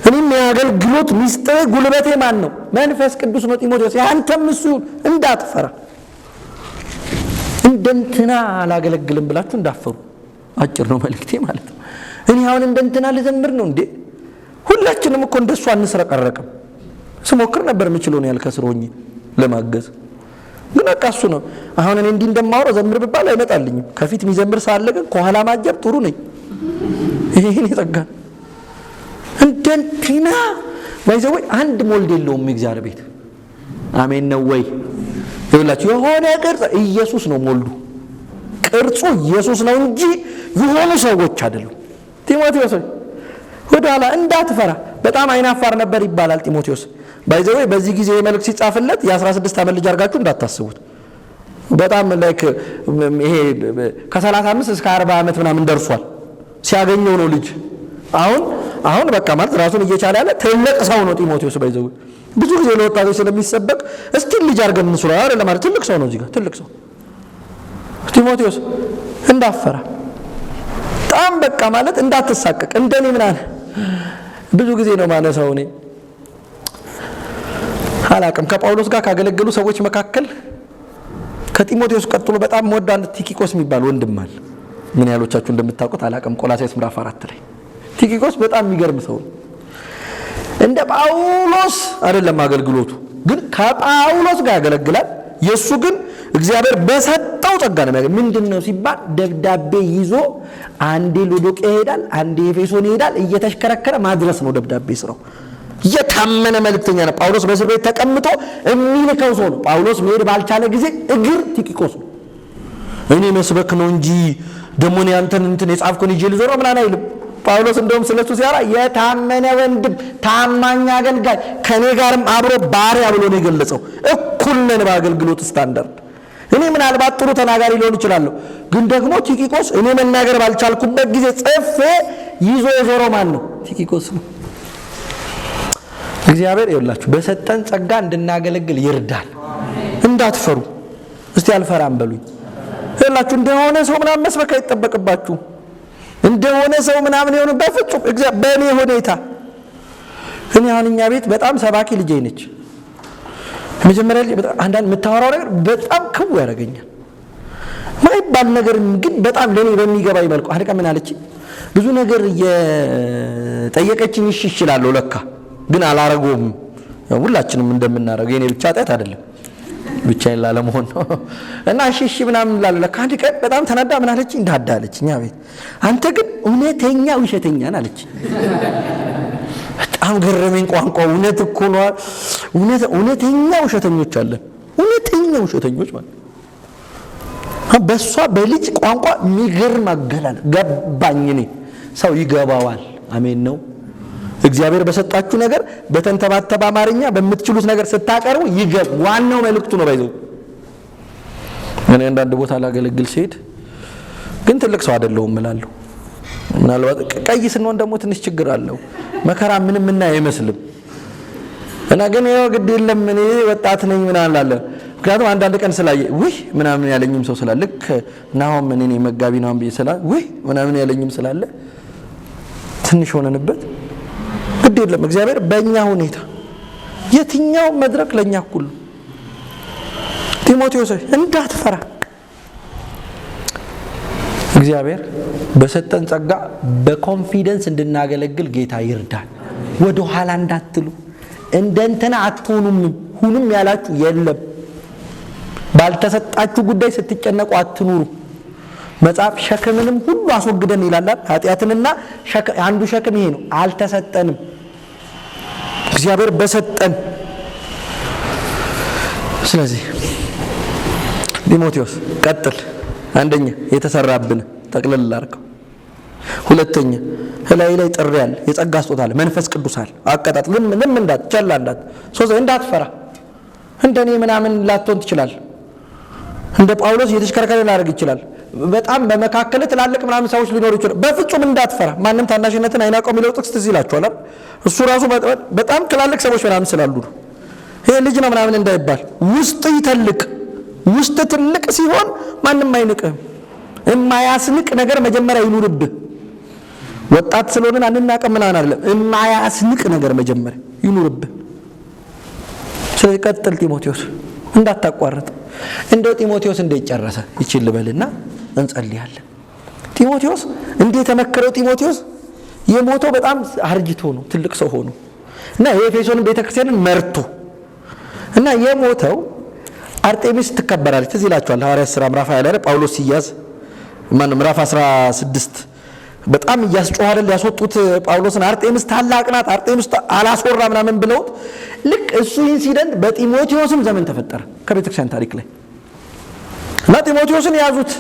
እኔም ያገልግሎት ሚስጥር ጉልበቴ ማን ነው መንፈስ ቅዱስ ነው ጢሞቴዎስ አንተም እሱ እንዳትፈራ እንደንትና አላገለግልም ብላችሁ እንዳፈሩ አጭር ነው መልእክቴ ማለት ነው እኔ አሁን እንደንትና ልዘምር ነው እንዴ ሁላችንም እኮ እንደሱ አንስረቀረቅም ስሞክር ነበር የምችለው ነው ያልከስሮኝ ለማገዝ ግን አቃሱ ነው አሁን እኔ እንዲህ እንደማወራው ዘምር ብባል አይመጣልኝም ከፊት የሚዘምር ሳለ ግን ከኋላ ማጀብ ጥሩ ነኝ ይሄን ይጠጋ እንደንትና ባይዘው አንድ ሞልድ የለውም እግዚአብሔር ቤት አሜን ነው ወይ ይኸውላችሁ የሆነ ቅርጽ ኢየሱስ ነው ሞልዱ ቅርጹ ኢየሱስ ነው እንጂ የሆኑ ሰዎች አይደሉም ጢሞቴዎስ ወዳላ እንዳትፈራ በጣም አይናፋር ነበር ይባላል ጢሞቴዎስ ባይዘው በዚህ ጊዜ መልእክት ሲጻፍለት የ16 ዓመት ልጅ አርጋችሁ እንዳታስቡት በጣም ላይክ ይሄ ከ35 እስከ 40 ዓመት ምናምን ደርሷል ሲያገኘው ነው ልጅ አሁን በቃ ማለት ራሱን እየቻለ ያለ ትልቅ ሰው ነው ጢሞቴዎስ ባይዘው ብዙ ጊዜ ለወጣቶች ስለሚሰበክ እስቲ ልጅ አርገን እንስራ አይደል ማለት ትልቅ ሰው ነው እዚህ ጋር ትልቅ ሰው ጢሞቴዎስ እንዳፈራ በጣም በቃ ማለት እንዳትሳቀቅ እንደኔ ምን አለ ብዙ ጊዜ ነው ማለት ሰው እኔ አላቅም ከጳውሎስ ጋር ካገለገሉ ሰዎች መካከል ከጢሞቴዎስ ቀጥሎ በጣም ወደ አንድ ቲኪቆስ የሚባል ወንድም አለ። ምን ያህሎቻችሁ እንደምታውቁት አላቀም። ቆላስይስ ምዕራፍ 4 ላይ ቲኪቆስ በጣም የሚገርም ሰው ነው። እንደ ጳውሎስ አይደለም አገልግሎቱ፣ ግን ከጳውሎስ ጋር ያገለግላል። የሱ ግን እግዚአብሔር በሰጠው ጸጋ ነው። ምንድነው ሲባል ደብዳቤ ይዞ አንዴ ሎዶቄ ይሄዳል፣ አንዴ ኤፌሶን ይሄዳል፣ እየተሽከረከረ ማድረስ ነው ደብዳቤ ስራው። የታመነ መልእክተኛ ነው። ጳውሎስ በእስር ቤት ተቀምጦ የሚልከው ሰው ነው። ጳውሎስ መሄድ ባልቻለ ጊዜ እግር ቲኪቆስ ነው። እኔ መስበክ ነው እንጂ ደሞ ነው ያንተን የጻፍኩን ይዤ ልዞር ምናምን አይልም። ጳውሎስ እንደውም ስለሱ ሲያራ የታመነ ወንድም፣ ታማኝ አገልጋይ፣ ከኔ ጋርም አብሮ ባሪያ ብሎ ነው የገለጸው። እኩል ነን በአገልግሎት ስታንዳርድ። እኔ ምናልባት ጥሩ ተናጋሪ ሊሆን ይችላለሁ፣ ግን ደግሞ ቲኪቆስ እኔ መናገር ባልቻልኩበት ጊዜ ጽፌ ይዞ የዞረው ማን ነው? ቲኪቆስ ነው። እግዚአብሔር ይወላችሁ በሰጠን ጸጋ እንድናገለግል ይርዳል። እንዳትፈሩ። እስቲ አልፈራም በሉኝ። ይወላችሁ እንደሆነ ሰው ምናምን መስበክ አይጠበቅባችሁ። እንደሆነ ሰው ምናምን የሆነ በፍጹም እግዚአብሔር በእኔ ሁኔታ እኔ አሁን እኛ ቤት በጣም ሰባኪ ልጄ ነች። መጀመሪያ ላይ በጣም አንዳንድ የምታወራው ነገር በጣም ክው ያደርገኛል። ማይባል ነገር ግን በጣም ለኔ በሚገባኝ መልኩ አንድ ቀን ምን አለች? ብዙ ነገር የጠየቀችኝ እሺ እችላለሁ ለካ ግን አላረገውም። ሁላችንም እንደምናረገው የኔ ብቻ ጣት አይደለም፣ ብቻዬን ላለመሆን ነው። እና እሺ ምናምን ላለ ለካ አንድ ቀን በጣም ተናዳ ምን አለች? እንዳዳለች እኛ ቤት አንተ ግን እውነተኛ ውሸተኛ ነህ አለች። በጣም ገረመኝ። ቋንቋው እውነት እኮ ነው። እውነተኛ ውሸተኞች አለ። እውነተኛ ውሸተኞች ማለት በሷ በልጅ ቋንቋ የሚገርም አገላለጽ ገባኝ። እኔ ሰው ይገባዋል። አሜን ነው። እግዚአብሔር በሰጣችሁ ነገር በተንተባተባ አማርኛ በምትችሉት ነገር ስታቀርቡ ዋናው መልእክቱ ነው። ባይዘው እኔ አንዳንድ ቦታ ላገለግል ሲሄድ ግን ትልቅ ሰው አይደለሁም እላለሁ። ምናልባት ቀይ ስንሆን ደግሞ ትንሽ ችግር አለው። መከራ ምንም እና አይመስልም። እና ግን ያው ግድ የለም እኔ ወጣት ነኝ ምናምን አለ። ምክንያቱም አንዳንድ ቀን ስላየ ውይ ምናምን ያለኝም ሰው ስላለ ልክ ናሆም እኔ መጋቢ ነው ብዬ ስላ ውይ ምናምን ያለኝም ስላለ ትንሽ ሆነንበት ግድ የለም እግዚአብሔር በእኛ ሁኔታ የትኛው መድረክ ለኛ ሁሉ ጢሞቴዎስ እንዳትፈራ። እግዚአብሔር በሰጠን ጸጋ በኮንፊደንስ እንድናገለግል ጌታ ይርዳል። ወደ ኋላ እንዳትሉ። እንደንተና አትሆኑም ሁሉም ያላችሁ የለም። ባልተሰጣችሁ ጉዳይ ስትጨነቁ አትኑሩ። መጽሐፍ ሸክምንም ሁሉ አስወግደን ይላል። ኃጢያትንና አንዱ ሸክም ይሄ ነው። አልተሰጠንም። እግዚአብሔር በሰጠን። ስለዚህ ጢሞቴዎስ ቀጥል። አንደኛ የተሰራብን ጠቅለል አድርገው። ሁለተኛ ላይ ጥሪ ያለ የጸጋ ስጦታ አለ፣ መንፈስ ቅዱስ አለ። አቀጣጥል ምንም እንዳትቸላ እንዳት ሶስት እንዳትፈራ። እንደኔ ምናምን ላትሆን ትችላል። እንደ ጳውሎስ የተሽከረከረ ላደርግ ይችላል። በጣም በመካከለ ትላልቅ ምናምን ሰዎች ሊኖሩ ይችላል። በፍጹም እንዳትፈራ። ማንንም ታናሽነትን አይናቀው የሚለው ጥቅስ ትዝ ይላችኋል። እሱ ራሱ በጣም ትላልቅ ሰዎች ምናምን ስላሉ ነው። ይሄ ልጅ ነው ምናምን እንዳይባል። ውስጥ ይተልቅ። ውስጥ ትልቅ ሲሆን ማንንም አይንቅም። የማያስንቅ ነገር መጀመሪያ ይኑርብህ። ወጣት ስለሆነን አንናቀም ምናምን አይደለም። የማያስንቅ ነገር መጀመሪያ ይኑርብህ። ስለዚህ ቀጥል ጢሞቴዎስ እንዳታቋርጥ። እንደው ጢሞቴዎስ እንደጨረሰ ይችል ልበልና እንጸልያለን። ጢሞቴዎስ እንደተመከረው ጢሞቴዎስ የሞተው በጣም አርጅቶ ነው፣ ትልቅ ሰው ሆኖ እና የኤፌሶን ቤተክርስቲያንን መርቶ እና የሞተው አርጤሚስ ትከበራለች። ትዝ ይላችኋል ሐዋርያት ሥራ ምዕራፍ 20 ላይ ጳውሎስ ሲያዝ ምዕራፍ 16 በጣም ያስጮሃለ ያስወጡት ጳውሎስን አርጤሚስ ታላቅ ናት፣ አርጤሚስ አላስወራ ምናምን ብለውት ልክ እሱ ኢንሲደንት በጢሞቴዎስም ዘመን ተፈጠረ ከቤተክርስቲያን ታሪክ ላይ እና ጢሞቴዎስን ያዙት።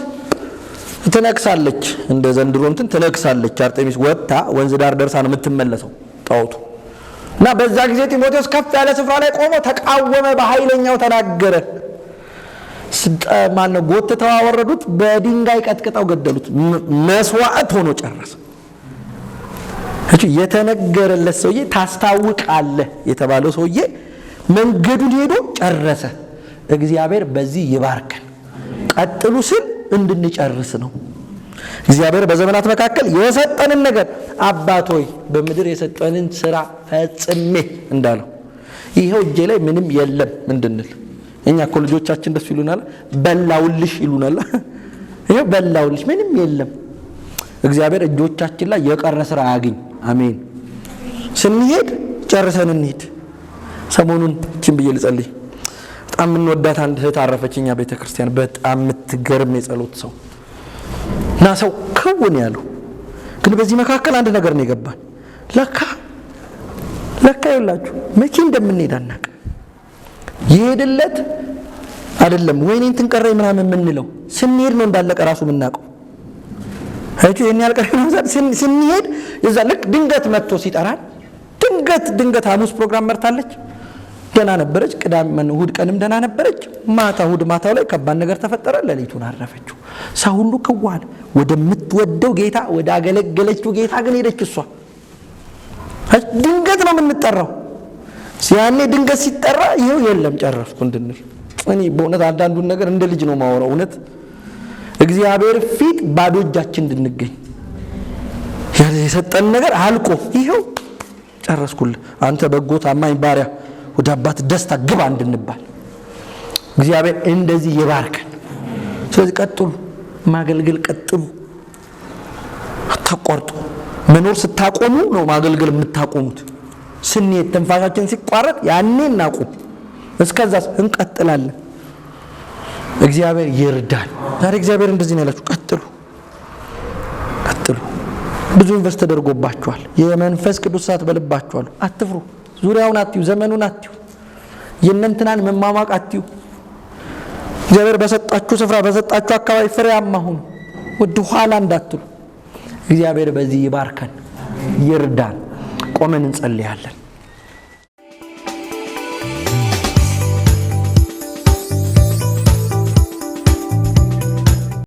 ትነክሳለች፣ እንደ ዘንድሮ እንትን ትነክሳለች። አርጤሚስ ወጣ ወንዝ ዳር ደርሳ ነው የምትመለሰው ጣውቱ እና በዛ ጊዜ ጢሞቴዎስ ከፍ ያለ ስፍራ ላይ ቆሞ ተቃወመ፣ በኃይለኛው ተናገረ። ማነው ጎትተው አወረዱት፣ በድንጋይ ቀጥቅጠው ገደሉት። መስዋዕት ሆኖ ጨረሰ። እቺ የተነገረለት ሰውዬ ታስታውቃለህ የተባለው ሰውዬ መንገዱን ሄዶ ጨረሰ። እግዚአብሔር በዚህ ይባርከን። ቀጥሉ ስል እንድንጨርስ ነው። እግዚአብሔር በዘመናት መካከል የሰጠንን ነገር አባት ሆይ በምድር የሰጠንን ስራ ፈጽሜ እንዳለው ይሄው እጄ ላይ ምንም የለም እንድንል እኛ እኮ ልጆቻችን ደስ ይሉናል፣ በላውልሽ ይሉናል። ይሄ በላውልሽ ምንም የለም። እግዚአብሔር እጆቻችን ላይ የቀረ ስራ ያገኝ። አሜን። ስንሄድ ጨርሰን እንሂድ። ሰሞኑን እቺን ብዬ ልጸልይ። በጣም እንወዳት አንድ እህት አረፈችኛ ቤተክርስቲያን። በጣም የምትገርም የጸሎት ሰው እና ሰው ከውን ያለው ግን በዚህ መካከል አንድ ነገር ነው የገባን። ለካ ይላችሁ መቼ እንደምንሄድ አናውቅ። ይሄድለት አይደለም ወይኔ እንትን ቀረኝ ምናምን የምንለው ስንሄድ ነው እንዳለቀ ራሱ የምናውቀው። አይቱ የኛ ያልቀረኝ ስንሄድ የዛ ልክ ድንገት መጥቶ ሲጠራን ድንገት ሐሙስ ፕሮግራም መርታለች፣ ደህና ነበረች። ቅዳሜ እሑድ ቀንም ደህና ነበረች። እሑድ ማታው ላይ ከባድ ነገር ተፈጠረ። ሌሊቱን አረፈችው። ሰው ሁሉ ከዋል ወደምትወደው ጌታ ወደ አገለገለችው ጌታ ግን ሄደች። እሷ ድንገት ነው የምንጠራው። ያኔ ድንገት ሲጠራ ይሄው የለም ጨረስኩ እንድንል። እኔ በእውነት አንዳንዱን ነገር እንደ ልጅ ነው ማወራው። እውነት እግዚአብሔር ፊት ባዶ እጃችን እንድንገኝ የሰጠን ነገር አልቆ ይሄው ጨረስኩልህ አንተ በጎ ታማኝ ባሪያ ወደ አባት ደስታ ግባ እንድንባል እግዚአብሔር እንደዚህ ይባርከን። ስለዚህ ቀጥሉ፣ ማገልገል ቀጥሉ፣ አታቋርጡ። መኖር ስታቆሙ ነው ማገልገል የምታቆሙት። ስንሄድ ተንፋሳችን ሲቋረጥ ያኔ እናቁም፣ እስከዛስ እንቀጥላለን። እግዚአብሔር ይርዳን። ዛሬ እግዚአብሔር እንደዚህ ነው ያላችሁ፣ ቀጥሉ። ብዙ ኢንቨስት ተደርጎባችኋል። የመንፈስ ቅዱስ እሳት በልባችኋል። አትፍሩ። ዙሪያውን አትዩ፣ ዘመኑን አትዩ፣ የእነንትናን መማማቅ አትዩ። እግዚአብሔር በሰጣችሁ ስፍራ በሰጣችሁ አካባቢ ፍሬያማ ሁኑ፣ ወደ ኋላ እንዳትሉ። እግዚአብሔር በዚህ ይባርከን፣ ይርዳን። ቆመን እንጸልያለን።